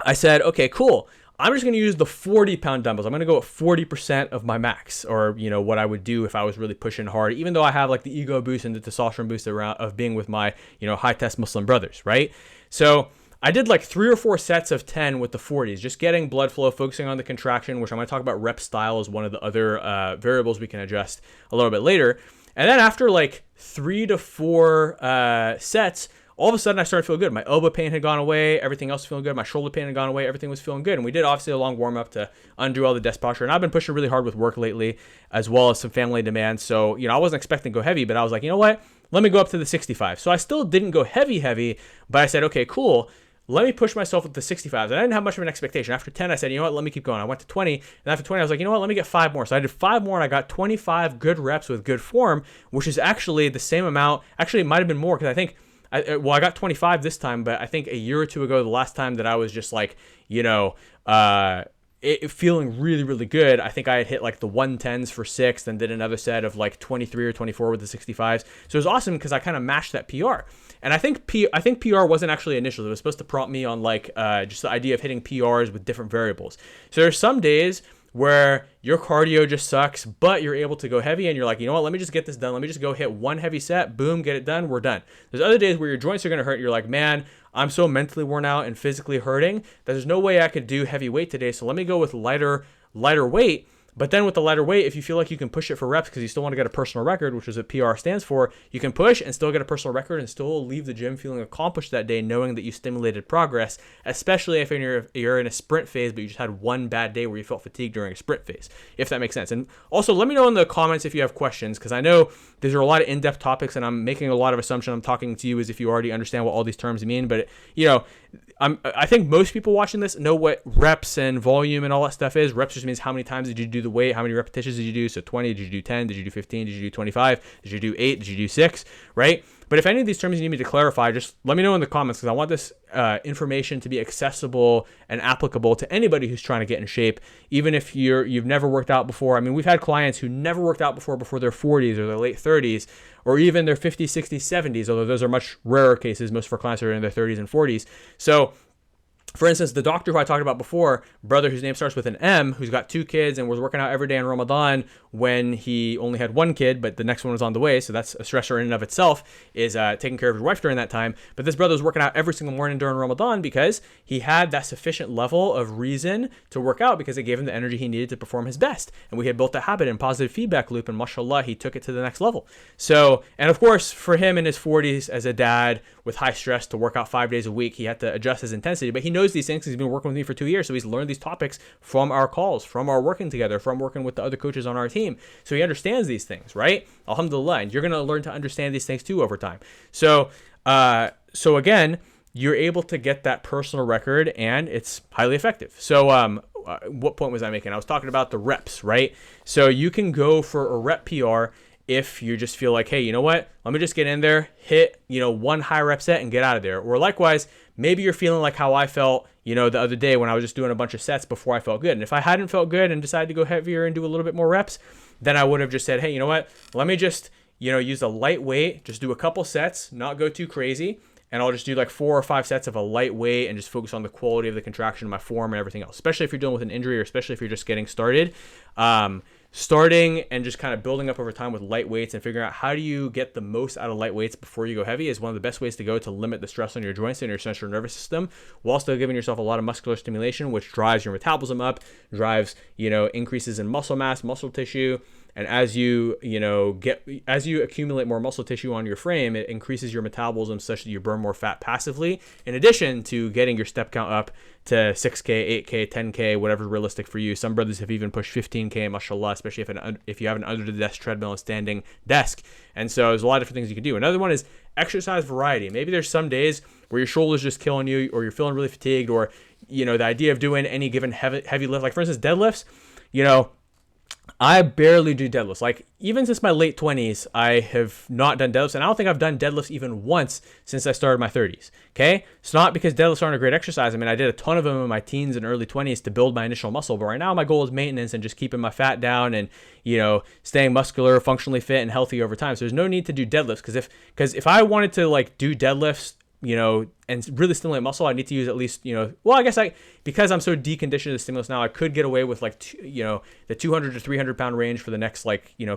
I said, okay, cool. I'm just going to use the 40-pound dumbbells. I'm going to go at 40% of my max, or, what I would do if I was really pushing hard, even though I have the ego boost and the testosterone boost around of being with my, high test Muslim brothers, right? So I did 3 or 4 sets of 10 with the 40s, just getting blood flow, focusing on the contraction, which I'm going to talk about. Rep style is one of the other variables we can adjust a little bit later. And then after 3 to 4 sets, all of a sudden I started to feel good. My elbow pain had gone away. Everything else was feeling good. My shoulder pain had gone away. Everything was feeling good. And we did obviously a long warm up to undo all the desk posture. And I've been pushing really hard with work lately, as well as some family demands. So, I wasn't expecting to go heavy, but I was like, you know what? Let me go up to the 65. So I still didn't go heavy, but I said, okay, cool. Let me push myself with the 65s. And I didn't have much of an expectation. After 10, I said, you know what, let me keep going. I went to 20. And after 20, I was like, you know what, let me get 5 more. So I did 5 more, and I got 25 good reps with good form, which is actually the same amount. Actually, it might have been more, because I think I got 25 this time, but I think a year or two ago, the last time that I was just like, feeling really, really good, I think I had hit like the 110s for 6, then did another set of like 23 or 24 with the 65s. So it was awesome because I kind of matched that PR. And I think PR wasn't actually initial. It was supposed to prompt me on like just the idea of hitting PRs with different variables. So there's some days where your cardio just sucks, but you're able to go heavy and you're like, you know what, let me just get this done. Let me just go hit one heavy set, boom, get it done, we're done. There's other days where your joints are going to hurt. You're like, man, I'm so mentally worn out and physically hurting that there's no way I could do heavy weight today. So let me go with lighter weight. But then with the lighter weight, if you feel like you can push it for reps because you still want to get a personal record, which is what PR stands for, you can push and still get a personal record and still leave the gym feeling accomplished that day, knowing that you stimulated progress, especially if you're in a sprint phase, but you just had one bad day where you felt fatigued during a sprint phase, if that makes sense. And also, let me know in the comments if you have questions, because I know these are a lot of in-depth topics, and I'm making a lot of assumption. I'm talking to you as if you already understand what all these terms mean, but, I think most people watching this know what reps and volume and all that stuff is. Reps just means how many times did you do the weight, how many repetitions did you do. So 20, did you do 10, did you do 15, did you do 25, did you do 8, did you do 6, right? But if any of these terms you need me to clarify, just let me know in the comments, because I want this information to be accessible and applicable to anybody who's trying to get in shape, even if you've never worked out before. I mean, we've had clients who never worked out before their 40s or their late 30s, or even their 50s, 60s, 70s, although those are much rarer cases. Most of our clients are in their 30s and 40s. So, for instance, the doctor who I talked about before, brother whose name starts with an M, who's got 2 kids and was working out every day in Ramadan when he only had 1 kid, but the next one was on the way. So that's a stressor in and of itself, is taking care of his wife during that time. But this brother was working out every single morning during Ramadan because he had that sufficient level of reason to work out, because it gave him the energy he needed to perform his best. And we had built a habit and positive feedback loop, and mashallah, he took it to the next level. So, and of course, for him in his 40s as a dad with high stress to work out 5 days a week, he had to adjust his intensity, but he knows these things. He's been working with me for 2 years, so he's learned these topics from our calls, from our working together, from working with the other coaches on our team. So he understands these things, right? Alhamdulillah. And you're going to learn to understand these things too over time. So again, you're able to get that personal record, and it's highly effective. So what point was I making? I was talking about the reps, right? So you can go for a rep PR if you just feel like, hey, you know what? Let me just get in there, hit, one high rep set and get out of there. Or likewise, maybe you're feeling like how I felt, the other day when I was just doing a bunch of sets before I felt good. And if I hadn't felt good and decided to go heavier and do a little bit more reps, then I would have just said, hey, you know what? Let me just, use a light weight, just do a couple sets, not go too crazy. And I'll just do like 4 or 5 sets of a light weight and just focus on the quality of the contraction of my form and everything else, especially if you're dealing with an injury, or especially if you're just getting started. Starting and just kind of building up over time with light weights and figuring out how do you get the most out of light weights before you go heavy is one of the best ways to go to limit the stress on your joints and your central nervous system, while still giving yourself a lot of muscular stimulation, which drives your metabolism up, drives, increases in muscle mass, muscle tissue. And as you accumulate more muscle tissue on your frame, it increases your metabolism such that you burn more fat passively, in addition to getting your step count up to 6K, 8K, 10K, whatever's realistic for you. Some brothers have even pushed 15K, mashallah, especially if you have an under-the-desk treadmill and standing desk. And so there's a lot of different things you can do. Another one is exercise variety. Maybe there's some days where your shoulder's just killing you, or you're feeling really fatigued, or, the idea of doing any given heavy lift, like for instance, deadlifts, I barely do deadlifts. Like, even since my late 20s, I have not done deadlifts. And I don't think I've done deadlifts even once since I started my 30s. Okay? It's not because deadlifts aren't a great exercise. I mean, I did a ton of them in my teens and early 20s to build my initial muscle. But right now, my goal is maintenance and just keeping my fat down and, staying muscular, functionally fit, and healthy over time. So there's no need to do deadlifts. Because if I wanted to, do deadlifts, and really stimulate muscle, I need to use at least, because I'm so deconditioned to the stimulus now, I could get away with the 200 to 300 pound range for the next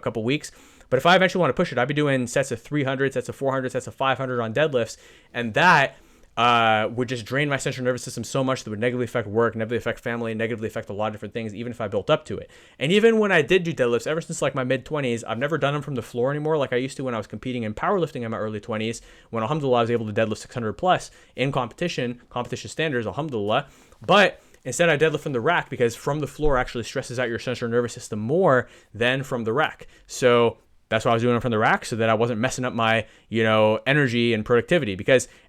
couple weeks. But if I eventually want to push it, I'd be doing sets of 300, sets of 400, sets of 500 on deadlifts. And that would just drain my central nervous system so much that would negatively affect work, negatively affect family, negatively affect a lot of different things, even if I built up to it. And even when I did do deadlifts, ever since my mid-20s, I've never done them from the floor anymore like I used to when I was competing in powerlifting in my early 20s, when alhamdulillah I was able to deadlift 600 plus in competition standards, alhamdulillah. But instead I deadlift from the rack, because from the floor actually stresses out your central nervous system more than from the rack. So that's why I was doing it from the rack, so that I wasn't messing up my, energy and productivity.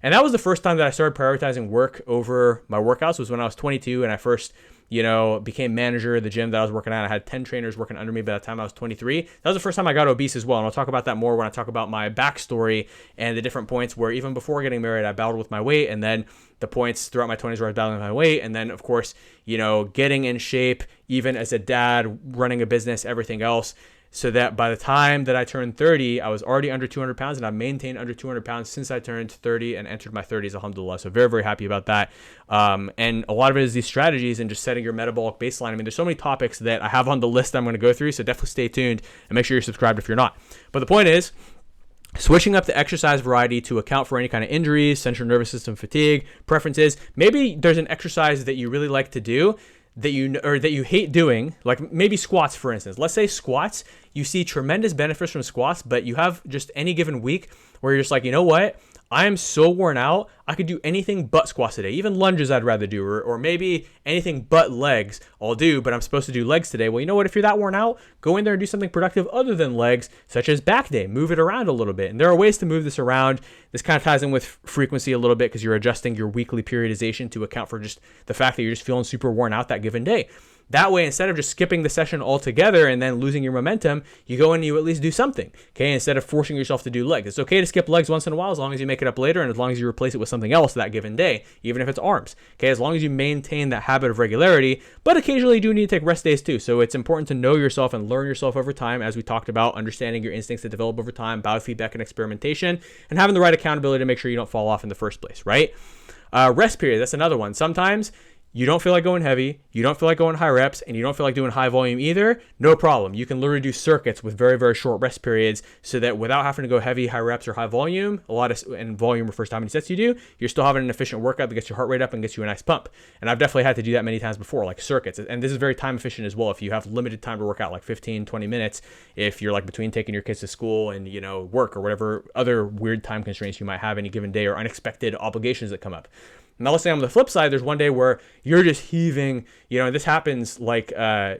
And that was the first time that I started prioritizing work over my workouts, was when I was 22 and I first, became manager of the gym that I was working at. I had 10 trainers working under me by the time I was 23. That was the first time I got obese as well. And I'll talk about that more when I talk about my backstory and the different points where even before getting married, I battled with my weight, and then the points throughout my 20s where I was battling with my weight. And then, of course, getting in shape, even as a dad, running a business, everything else. So that by the time that I turned 30, I was already under 200 pounds, and I've maintained under 200 pounds since I turned 30 and entered my 30s, alhamdulillah. So very, very happy about that. And a lot of it is these strategies and just setting your metabolic baseline. I mean, there's so many topics that I have on the list I'm going to go through, so definitely stay tuned and make sure you're subscribed if you're not. But the point is, switching up the exercise variety to account for any kind of injuries, central nervous system fatigue, preferences. Maybe there's an exercise that you really like to do that you hate doing, like maybe squats, for instance. Let's say squats, you see tremendous benefits from squats, but you have just any given week where you're just like, you know what? I am so worn out, I could do anything but squats today. Even lunges I'd rather do, or maybe anything but legs I'll do, but I'm supposed to do legs today. Well, you know what? If you're that worn out, go in there and do something productive other than legs, such as back day. Move it around a little bit. And there are ways to move this around. This kind of ties in with frequency a little bit because you're adjusting your weekly periodization to account for just the fact that you're just feeling super worn out that given day. That way, instead of just skipping the session altogether and then losing your momentum, you go and you at least do something, okay? Instead of forcing yourself to do legs. It's okay to skip legs once in a while as long as you make it up later and as long as you replace it with something else that given day, even if it's arms, okay? As long as you maintain that habit of regularity, but occasionally you do need to take rest days too. So it's important to know yourself and learn yourself over time, as we talked about, understanding your instincts that develop over time, biofeedback and experimentation, and having the right accountability to make sure you don't fall off in the first place, right? Rest period, that's another one. Sometimes you don't feel like going heavy, you don't feel like going high reps, and you don't feel like doing high volume either, no problem. You can literally do circuits with very, very short rest periods so that without having to go heavy, high reps, or high volume, and volume refers to how many sets you do, you're still having an efficient workout that gets your heart rate up and gets you a nice pump. And I've definitely had to do that many times before, like circuits. And this is very time efficient as well. If you have limited time to work out, like 15, 20 minutes, if you're like between taking your kids to school and, work or whatever other weird time constraints you might have any given day or unexpected obligations that come up. Now, let's say on the flip side, there's one day where you're just heaving, this happens like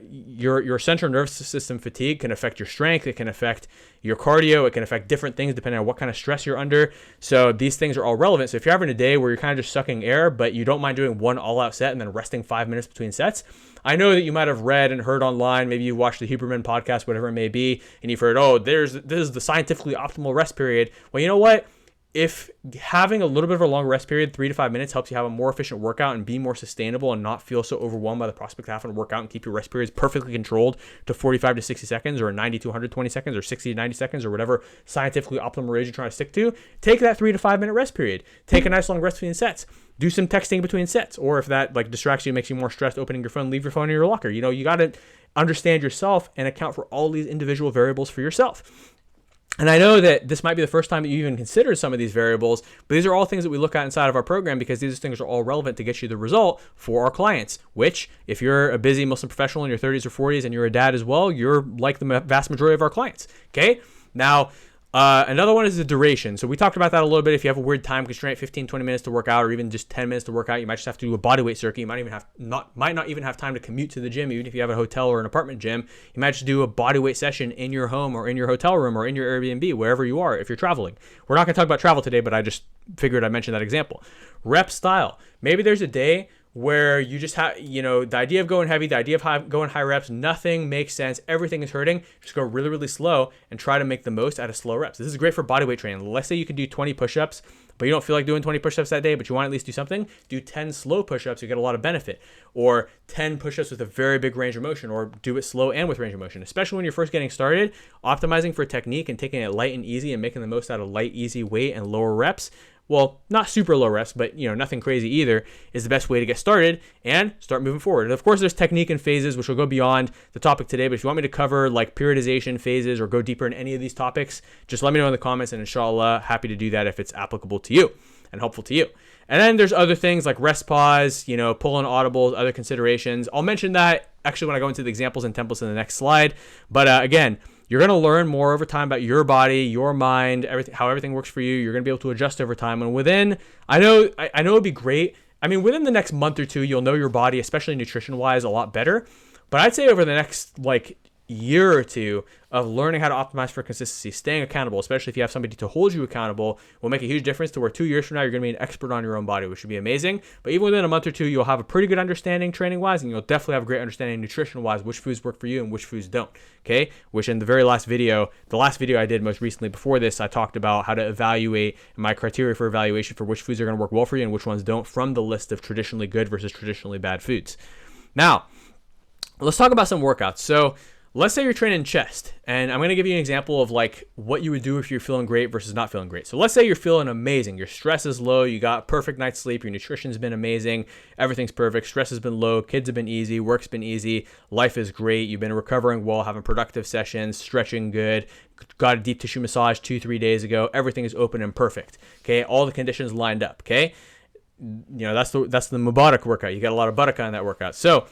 your central nervous system fatigue can affect your strength. It can affect your cardio. It can affect different things depending on what kind of stress you're under. So these things are all relevant. So if you're having a day where you're kind of just sucking air, but you don't mind doing one all-out set and then resting 5 minutes between sets, I know that you might have read and heard online, maybe you watched the Huberman podcast, whatever it may be, and you've heard, this is the scientifically optimal rest period. Well, you know what? If having a little bit of a long rest period, 3 to 5 minutes, helps you have a more efficient workout and be more sustainable and not feel so overwhelmed by the prospect of having to work out and keep your rest periods perfectly controlled to 45 to 60 seconds or 90 to 120 seconds or 60 to 90 seconds or whatever scientifically optimal range you're trying to stick to, take that 3 to 5 minute rest period. Take a nice long rest between sets. Do some texting between sets. Or if that distracts you, makes you more stressed, opening your phone, leave your phone in your locker. You got to understand yourself and account for all these individual variables for yourself. And I know that this might be the first time that you even considered some of these variables, but these are all things that we look at inside of our program because these things are all relevant to get you the result for our clients, which if you're a busy Muslim professional in your 30s or 40s and you're a dad as well, you're like the vast majority of our clients, okay? Now, another one is the duration. So we talked about that a little bit. If you have a weird time constraint, 15, 20 minutes to work out, or even just 10 minutes to work out, you might just have to do a bodyweight circuit. You might not even have time to commute to the gym. Even if you have a hotel or an apartment gym, you might just do a bodyweight session in your home or in your hotel room or in your Airbnb, wherever you are, if you're traveling. We're not going to talk about travel today, but I just figured I'd mention that example. Rep style. Maybe there's a day where you just have, the idea of going heavy, the idea of going high reps, nothing makes sense. Everything is hurting. Just go really, really slow and try to make the most out of slow reps. This is great for bodyweight training. Let's say you can do 20 push-ups, but you don't feel like doing 20 push-ups that day, but you want to at least do something. Do 10 slow push-ups. You get a lot of benefit. Or 10 push-ups with a very big range of motion, or do it slow and with range of motion. Especially when you're first getting started, optimizing for technique and taking it light and easy and making the most out of light, easy weight and lower reps. Well, not super low reps, but nothing crazy either, is the best way to get started and start moving forward. And of course, there's technique and phases, which will go beyond the topic today. But if you want me to cover like periodization phases or go deeper in any of these topics, just let me know in the comments, and In Shaa Allah, happy to do that if it's applicable to you and helpful to you. And then there's other things like rest pause, pull-in audibles, other considerations. I'll mention that actually when I go into the examples and templates in the next slide. But again, you're going to learn more over time about your body, your mind, everything, how everything works for you. You're going to be able to adjust over time. And I know it'd be great. I mean, within the next month or two, you'll know your body, especially nutrition-wise, a lot better. But I'd say over the next year or two of learning how to optimize for consistency, staying accountable, especially if you have somebody to hold you accountable, will make a huge difference to where 2 years from now, you're going to be an expert on your own body, which would be amazing. But even within a month or two, you'll have a pretty good understanding training wise, and you'll definitely have a great understanding nutrition wise, which foods work for you and which foods don't. Okay. Which in the very last video, the last video I did most recently before this, I talked about how to evaluate my criteria for evaluation for which foods are going to work well for you and which ones don't from the list of traditionally good versus traditionally bad foods. Now, let's talk about some workouts. So let's say you're training chest, and I'm going to give you an example of like what you would do if you're feeling great versus not feeling great. So let's say you're feeling amazing. Your stress is low. You got perfect night's sleep. Your nutrition's been amazing. Everything's perfect. Stress has been low. Kids have been easy. Work's been easy. Life is great. You've been recovering well, having productive sessions, stretching good, got a deep tissue massage 2-3 days ago. Everything is open and perfect. Okay. All the conditions lined up. Okay. You know, that's the Mubarak workout. You got a lot of barakah in that workout. So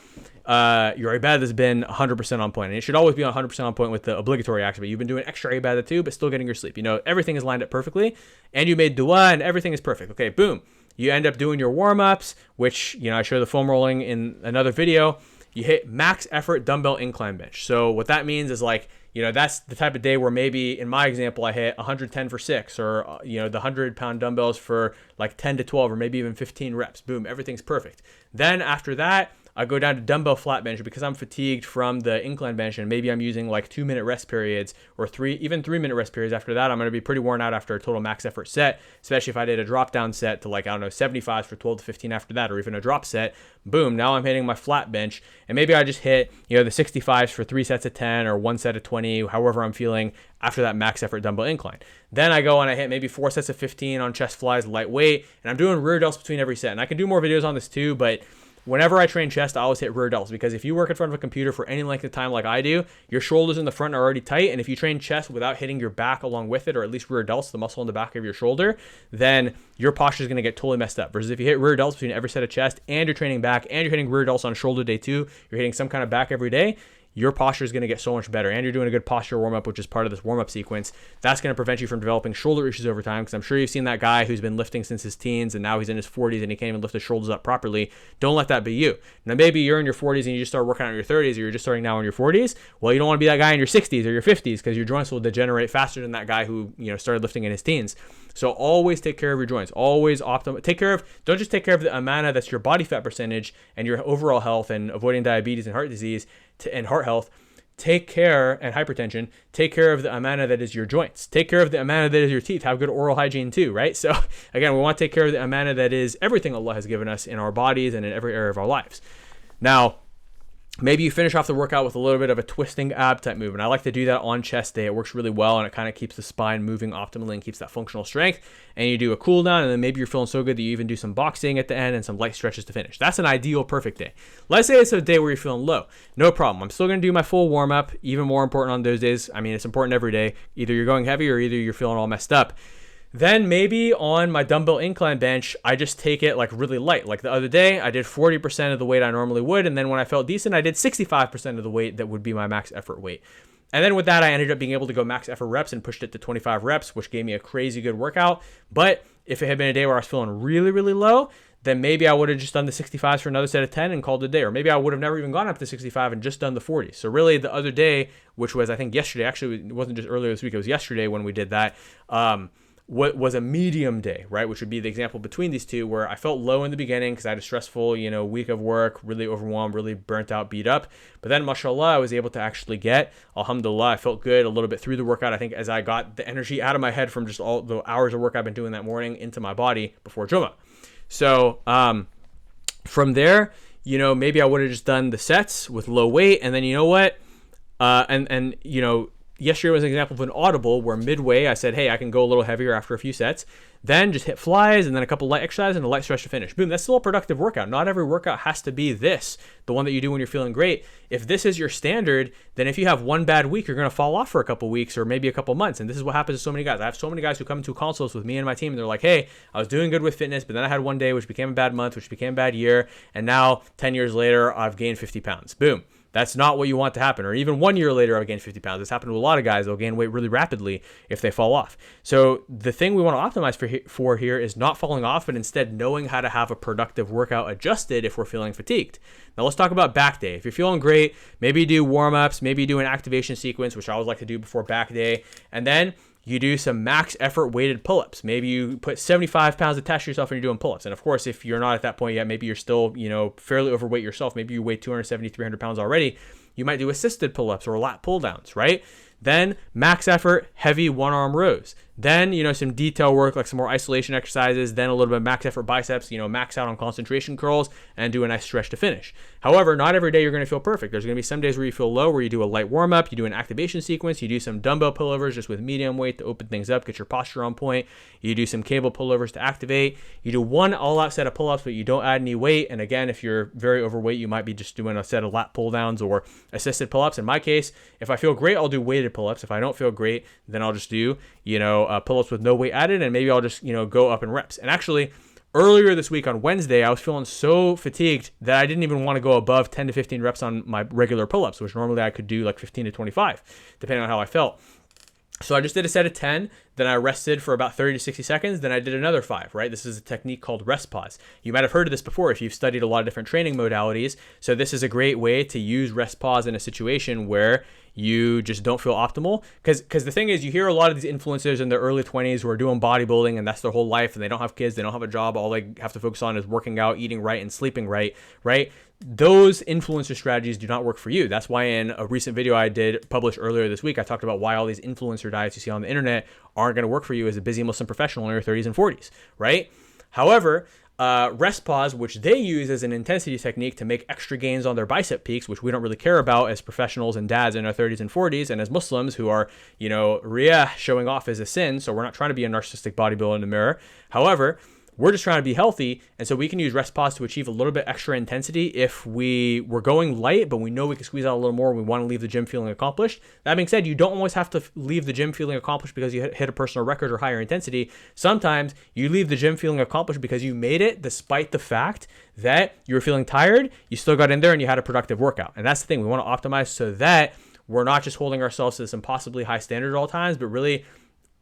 your ibadah has been 100% on point, and it should always be 100% on point with the obligatory acts, but you've been doing extra ibadah too, but still getting your sleep. You know, everything is lined up perfectly, and you made dua, and everything is perfect. Okay, boom. You end up doing your warm-ups, which, you know, I show the foam rolling in another video. You hit max effort dumbbell incline bench. So what that means is like, you know, that's the type of day where maybe in my example, I hit 110 for 6, or, you know, the 100-pound dumbbells for like 10 to 12, or maybe even 15 reps. Boom, everything's perfect. Then after that, I go down to dumbbell flat bench because I'm fatigued from the incline bench, and maybe I'm using like 2-minute rest periods or 3-minute rest periods. After that, I'm going to be pretty worn out after a total max effort set, especially if I did a drop down set to like, I don't know, 75s for 12 to 15 after that, or even a drop set. Boom, now I'm hitting my flat bench, and maybe I just hit, you know, the 65s for 3 sets of 10 or 1 set of 20, however I'm feeling after that max effort dumbbell incline. Then I go and I hit maybe 4 sets of 15 on chest flies, lightweight, and I'm doing rear delts between every set. And I can do more videos on this too, but whenever I train chest, I always hit rear delts, because if you work in front of a computer for any length of time like I do, your shoulders in the front are already tight, and if you train chest without hitting your back along with it, or at least rear delts, the muscle in the back of your shoulder, then your posture is going to get totally messed up. Versus if you hit rear delts between every set of chest, and you're training back, and you're hitting rear delts on shoulder day 2, you're hitting some kind of back every day, your posture is going to get so much better, and you're doing a good posture warm-up, which is part of this warm-up sequence. That's going to prevent you from developing shoulder issues over time, because I'm sure you've seen that guy who's been lifting since his teens, and now he's in his 40s, and he can't even lift his shoulders up properly. Don't let that be you. Now, maybe you're in your 40s, and you just start working out in your 30s, or you're just starting now in your 40s. Well, you don't want to be that guy in your 60s or your 50s, because your joints will degenerate faster than that guy who, you know, started lifting in his teens. So always take care of your joints. Always don't just take care of the amana, that's your body fat percentage, and your overall health, and avoiding diabetes and heart disease and heart health. Take care, and hypertension, take care of the amana that is your joints. Take care of the amana that is your teeth. Have good oral hygiene too, right? So again, we want to take care of the amana that is everything Allah has given us in our bodies and in every area of our lives. Now, maybe you finish off the workout with a little bit of a twisting ab type movement. I like to do that on chest day. It works really well, and it kind of keeps the spine moving optimally and keeps that functional strength. And you do a cool down, and then maybe you're feeling so good that you even do some boxing at the end and some light stretches to finish. That's an ideal perfect day. Let's say it's a day where you're feeling low. No problem. I'm still going to do my full warm up. Even more important on those days. I mean, it's important every day. Either you're going heavy or either you're feeling all messed up. Then maybe on my dumbbell incline bench, I just take it like really light. Like the other day, I did 40% of the weight I normally would. And then when I felt decent, I did 65% of the weight that would be my max effort weight. And then with that, I ended up being able to go max effort reps and pushed it to 25 reps, which gave me a crazy good workout. But if it had been a day where I was feeling really, really low, then maybe I would have just done the 65s for another set of 10 and called it a day. Or maybe I would have never even gone up to 65 and just done the 40s. So really the other day, which was I think yesterday, actually it wasn't just earlier this week, it was yesterday when we did that, what was a medium day, right? Which would be the example between these two, where I felt low in the beginning because I had a stressful, week of work, really overwhelmed, really burnt out, beat up. But then, mashallah, I was able to actually get, alhamdulillah, I felt good a little bit through the workout. I think as I got the energy out of my head from just all the hours of work I've been doing that morning into my body before Jummah. So from there, maybe I would have just done the sets with low weight, and then you know what? Yesterday was an example of an audible where midway I said, hey, I can go a little heavier after a few sets. Then just hit flies and then a couple light exercises and a light stretch to finish. Boom, that's still a productive workout. Not every workout has to be this, the one that you do when you're feeling great. If this is your standard, then if you have one bad week, you're going to fall off for a couple weeks or maybe a couple months. And this is what happens to so many guys. I have so many guys who come into consults with me and my team, and they're like, hey, I was doing good with fitness, but then I had one day which became a bad month, which became a bad year. And now 10 years later, I've gained 50 pounds. Boom. That's not what you want to happen. Or even 1 year later, I've gained 50 pounds. It's happened to a lot of guys. They'll gain weight really rapidly if they fall off. So the thing we want to optimize for here is not falling off, but instead knowing how to have a productive workout adjusted if we're feeling fatigued. Now let's talk about back day. If you're feeling great, maybe you do warm-ups, maybe you do an activation sequence, which I always like to do before back day. And then you do some max effort weighted pull-ups. Maybe you put 75 pounds attached to yourself and you're doing pull-ups. And of course, if you're not at that point yet, maybe you're still, fairly overweight yourself. Maybe you weigh 270, 300 pounds already. You might do assisted pull-ups or lat pull-downs, right? Then max effort, heavy one-arm rows. Then, some detail work, like some more isolation exercises. Then a little bit of max effort biceps, max out on concentration curls and do a nice stretch to finish. However, not every day you're going to feel perfect. There's going to be some days where you feel low, where you do a light warm-up, you do an activation sequence, you do some dumbbell pullovers just with medium weight to open things up, get your posture on point. You do some cable pullovers to activate. You do one all-out set of pull-ups, but you don't add any weight. And again, if you're very overweight, you might be just doing a set of lat pull-downs or assisted pull-ups. In my case, if I feel great, I'll do weighted pull-ups. If I don't feel great, then I'll just do, pull-ups with no weight added, and maybe I'll just, go up in reps. And actually, earlier this week on Wednesday, I was feeling so fatigued that I didn't even want to go above 10 to 15 reps on my regular pull-ups, which normally I could do like 15 to 25, depending on how I felt. So I just did a set of 10, then I rested for about 30 to 60 seconds, then I did another 5, right? This is a technique called rest pause. You might have heard of this before if you've studied a lot of different training modalities. So this is a great way to use rest pause in a situation where you just don't feel optimal. Because the thing is, you hear a lot of these influencers in their early 20s who are doing bodybuilding and that's their whole life and they don't have kids, they don't have a job, all they have to focus on is working out, eating right, and sleeping right? Those influencer strategies do not work for you. That's why in a recent video I did publish earlier this week, I talked about why all these influencer diets you see on the internet aren't going to work for you as a busy Muslim professional in your 30s and 40s, right? However, rest pause, which they use as an intensity technique to make extra gains on their bicep peaks, which we don't really care about as professionals and dads in our 30s and 40s, and as Muslims who are, riyah, showing off is a sin, so we're not trying to be a narcissistic bodybuilder in the mirror. However, we're just trying to be healthy, and so we can use rest pause to achieve a little bit extra intensity if we were going light, but we know we can squeeze out a little more. We want to leave the gym feeling accomplished. That being said, you don't always have to leave the gym feeling accomplished because you hit a personal record or higher intensity. Sometimes you leave the gym feeling accomplished because you made it despite the fact that you were feeling tired. You still got in there and you had a productive workout. And that's the thing. We want to optimize so that we're not just holding ourselves to this impossibly high standard at all times, but really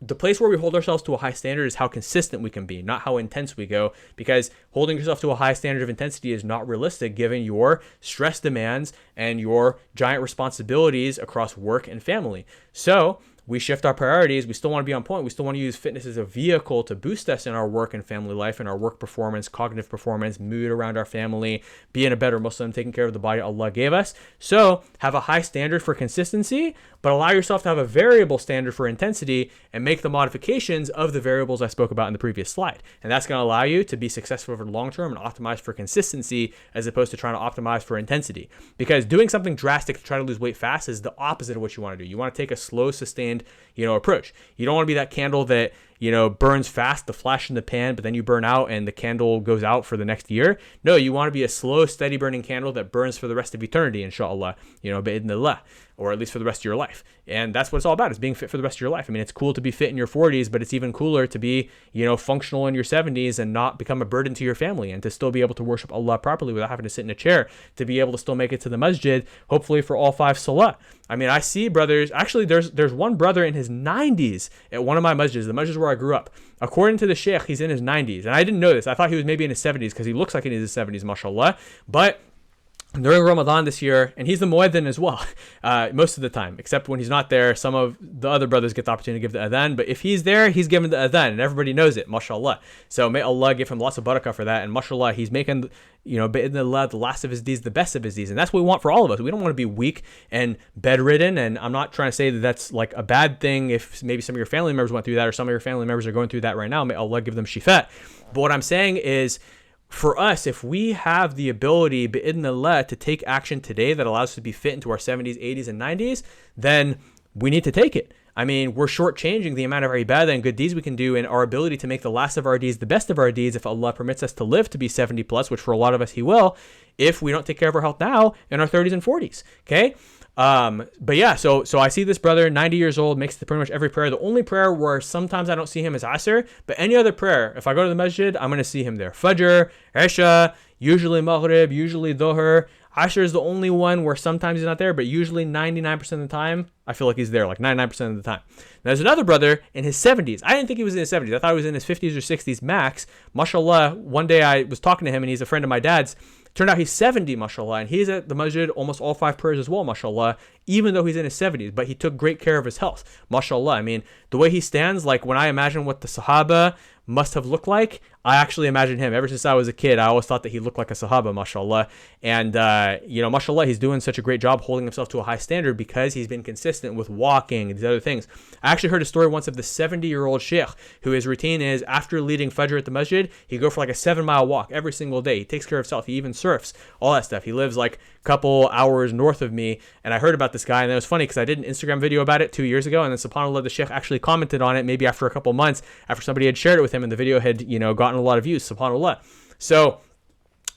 the place where we hold ourselves to a high standard is how consistent we can be, not how intense we go, because holding yourself to a high standard of intensity is not realistic given your stress demands and your giant responsibilities across work and family. So we shift our priorities. We still want to be on point. We still want to use fitness as a vehicle to boost us in our work and family life and our work performance, cognitive performance, mood around our family, being a better Muslim, taking care of the body Allah gave us. So have a high standard for consistency, but allow yourself to have a variable standard for intensity and make the modifications of the variables I spoke about in the previous slide. And that's going to allow you to be successful over the long term and optimize for consistency as opposed to trying to optimize for intensity. Because doing something drastic to try to lose weight fast is the opposite of what you want to do. You want to take a slow, sustained approach. You don't want to be that candle that, burns fast, the flash in the pan, but then you burn out and the candle goes out for the next year. No, you want to be a slow, steady burning candle that burns for the rest of eternity, In Shaa Allah, bi'idhnillah, or at least for the rest of your life. And that's what it's all about, is being fit for the rest of your life. I mean, it's cool to be fit in your 40s, but it's even cooler to be, functional in your 70s and not become a burden to your family and to still be able to worship Allah properly without having to sit in a chair, to be able to still make it to the masjid, hopefully for all 5 salah. I mean, I see brothers, actually there's one brother in his 90s at one of my masjids, the masjids where I grew up. According to the sheikh, he's in his 90s. And I didn't know this. I thought he was maybe in his 70s because he looks like he's in his 70s, mashallah. But during Ramadan this year, and he's the mueddin as well, most of the time, except when he's not there, some of the other brothers get the opportunity to give the adhan, but if he's there, he's giving the adhan, and everybody knows it, mashallah. So may Allah give him lots of barakah for that, and mashallah, he's making, bi'idhnillah, the last of his deeds, the best of his deeds, and that's what we want for all of us. We don't want to be weak and bedridden, and I'm not trying to say that that's like a bad thing if maybe some of your family members went through that, or some of your family members are going through that right now. May Allah give them shifa. But what I'm saying is, for us, if we have the ability, bi'idhnillah, to take action today that allows us to be fit into our 70s, 80s, and 90s, then we need to take it. I mean, we're shortchanging the amount of our ibadah and good deeds we can do and our ability to make the last of our deeds the best of our deeds if Allah permits us to live to be 70 plus, which for a lot of us He will, if we don't take care of our health now in our 30s and 40s, okay? But yeah, so I see this brother, 90 years old, makes pretty much every prayer. The only prayer where sometimes I don't see him is Asr, but any other prayer, if I go to the masjid, I'm going to see him there. Fajr, Isha, usually Maghrib, usually Dhuhr, Aisha is the only one where sometimes he's not there, but usually 99% of the time, I feel like he's there, like 99% of the time. Now, there's another brother in his 70s. I didn't think he was in his 70s. I thought he was in his 50s or 60s max. Mashallah, one day I was talking to him, and he's a friend of my dad's. Turned out he's 70, mashallah, and he's at the masjid almost all 5 prayers as well, mashallah, even though he's in his 70s, but he took great care of his health, mashallah. I mean, the way he stands, like when I imagine what the Sahaba must have looked like, I actually imagine him. Ever since I was a kid, I always thought that he looked like a Sahaba, mashallah. And, mashallah, he's doing such a great job holding himself to a high standard because he's been consistent with walking and these other things. I actually heard a story once of the 70-year-old sheikh who his routine is after leading Fajr at the masjid, he'd go for like a 7-mile walk every single day. He takes care of himself. He even surfs, all that stuff. He lives like a couple hours north of me, and I heard about this guy, and it was funny because I did an Instagram video about it 2 years ago, and then subhanAllah, the sheikh actually commented on it maybe after a couple months after somebody had shared it with him, and the video had, gotten a lot of views, subhanAllah. So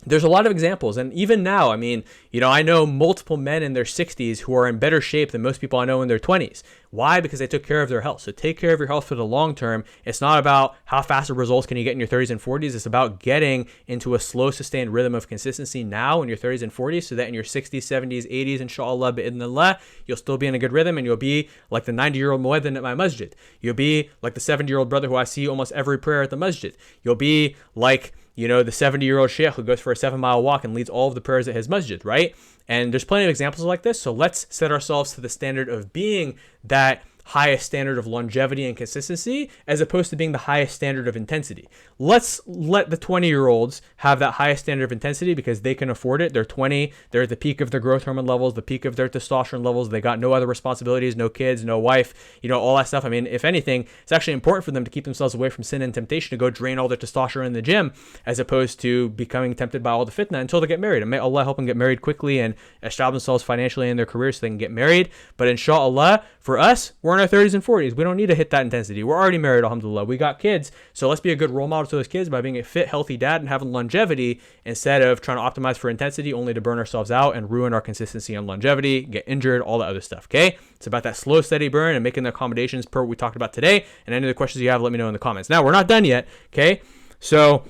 there's a lot of examples. And even now, I mean, I know multiple men in their 60s who are in better shape than most people I know in their 20s. Why? Because they took care of their health. So take care of your health for the long term. It's not about how fast of results can you get in your 30s and 40s. It's about getting into a slow, sustained rhythm of consistency now in your 30s and 40s so that in your 60s, 70s, 80s, In Shaa Allah, bi'idhnillah, you'll still be in a good rhythm, and you'll be like the 90-year-old mueddin at my masjid. You'll be like the 70-year-old brother who I see almost every prayer at the masjid. You'll be like the 70-year-old sheikh who goes for a 7-mile walk and leads all of the prayers at his masjid, right? And there's plenty of examples like this. So let's set ourselves to the standard of being that highest standard of longevity and consistency as opposed to being the highest standard of intensity. Let's let the 20-year-olds have that highest standard of intensity because they can afford it. They're 20. They're at the peak of their growth hormone levels, the peak of their testosterone levels. They got no other responsibilities, no kids, no wife, all that stuff. I mean, if anything, it's actually important for them to keep themselves away from sin and temptation to go drain all their testosterone in the gym as opposed to becoming tempted by all the fitna until they get married. And may Allah help them get married quickly and establish themselves financially in their careers so they can get married. But In Shaa Allah, for us, we're in our 30s and 40s. We don't need to hit that intensity. We're already married, alhamdulillah. We got kids. So let's be a good role model to those kids by being a fit, healthy dad and having longevity instead of trying to optimize for intensity only to burn ourselves out and ruin our consistency and longevity, get injured, all that other stuff, okay? It's about that slow, steady burn and making the accommodations per what we talked about today. And any of the questions you have, let me know in the comments. Now, we're not done yet, okay? So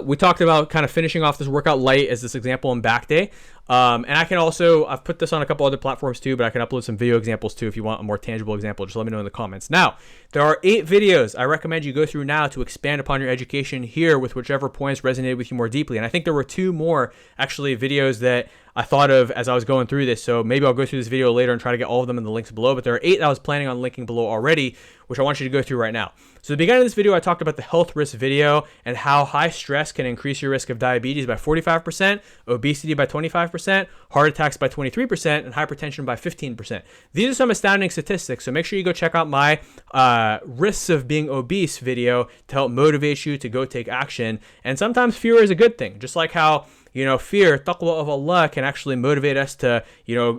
we talked about kind of finishing off this workout light as this example in back day. And I can also, I've put this on a couple other platforms too, but I can upload some video examples too if you want a more tangible example. Just let me know in the comments. Now, there are 8 videos I recommend you go through now to expand upon your education here with whichever points resonated with you more deeply. And I think there were 2 more actually videos that I thought of as I was going through this. So maybe I'll go through this video later and try to get all of them in the links below. But there are 8 that I was planning on linking below already, which I want you to go through right now. So at the beginning of this video, I talked about the health risk video and how high stress can increase your risk of diabetes by 45%, obesity by 25%, heart attacks by 23%, and hypertension by 15%. These are some astounding statistics. So make sure you go check out my risks of being obese video to help motivate you to go take action. And sometimes fear is a good thing, just like how fear, taqwa of Allah can actually motivate us to,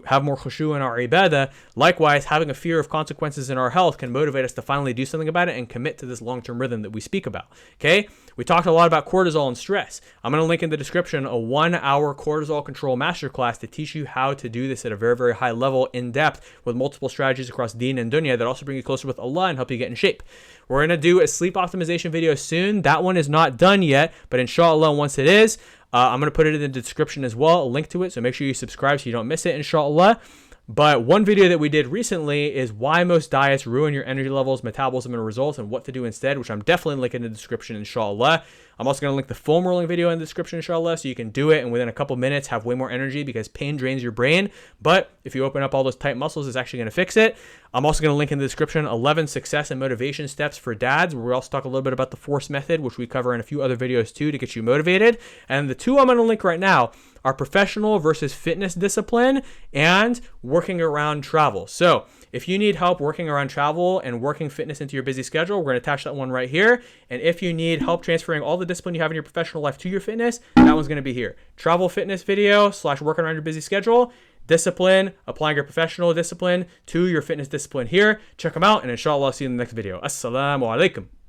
have more khushu in our ibadah. Likewise, having a fear of consequences in our health can motivate us to finally do something about it and commit to this long-term rhythm that we speak about. Okay? We talked a lot about cortisol and stress. I'm going to link in the description a 1-hour cortisol control masterclass to teach you how to do this at a very, very high level, in depth, with multiple strategies across deen and dunya that also bring you closer with Allah and help you get in shape. We're going to do a sleep optimization video soon. That one is not done yet, but In Shaa Allah, once it is, I'm going to put it in the description as well, a link to it. So make sure you subscribe so you don't miss it, In Shaa Allah. But one video that we did recently is why most diets ruin your energy levels, metabolism, and results, and what to do instead, which I'm definitely linking in the description, In Shaa Allah. I'm also going to link the foam rolling video in the description, In Shaa Allah, so you can do it and within a couple minutes have way more energy because pain drains your brain. But if you open up all those tight muscles, it's actually going to fix it. I'm also going to link in the description 11 success and motivation steps for dads, where we also talk a little bit about the force method, which we cover in a few other videos too to get you motivated. And the 2 I'm going to link right now are professional versus fitness discipline and working around travel. So if you need help working around travel and working fitness into your busy schedule, we're going to attach that one right here. And if you need help transferring all the discipline you have in your professional life to your fitness, that one's going to be here. Travel fitness video / working around your busy schedule. Discipline, applying your professional discipline to your fitness discipline here. Check them out, and inshallah, I'll see you in the next video. Assalamu alaikum.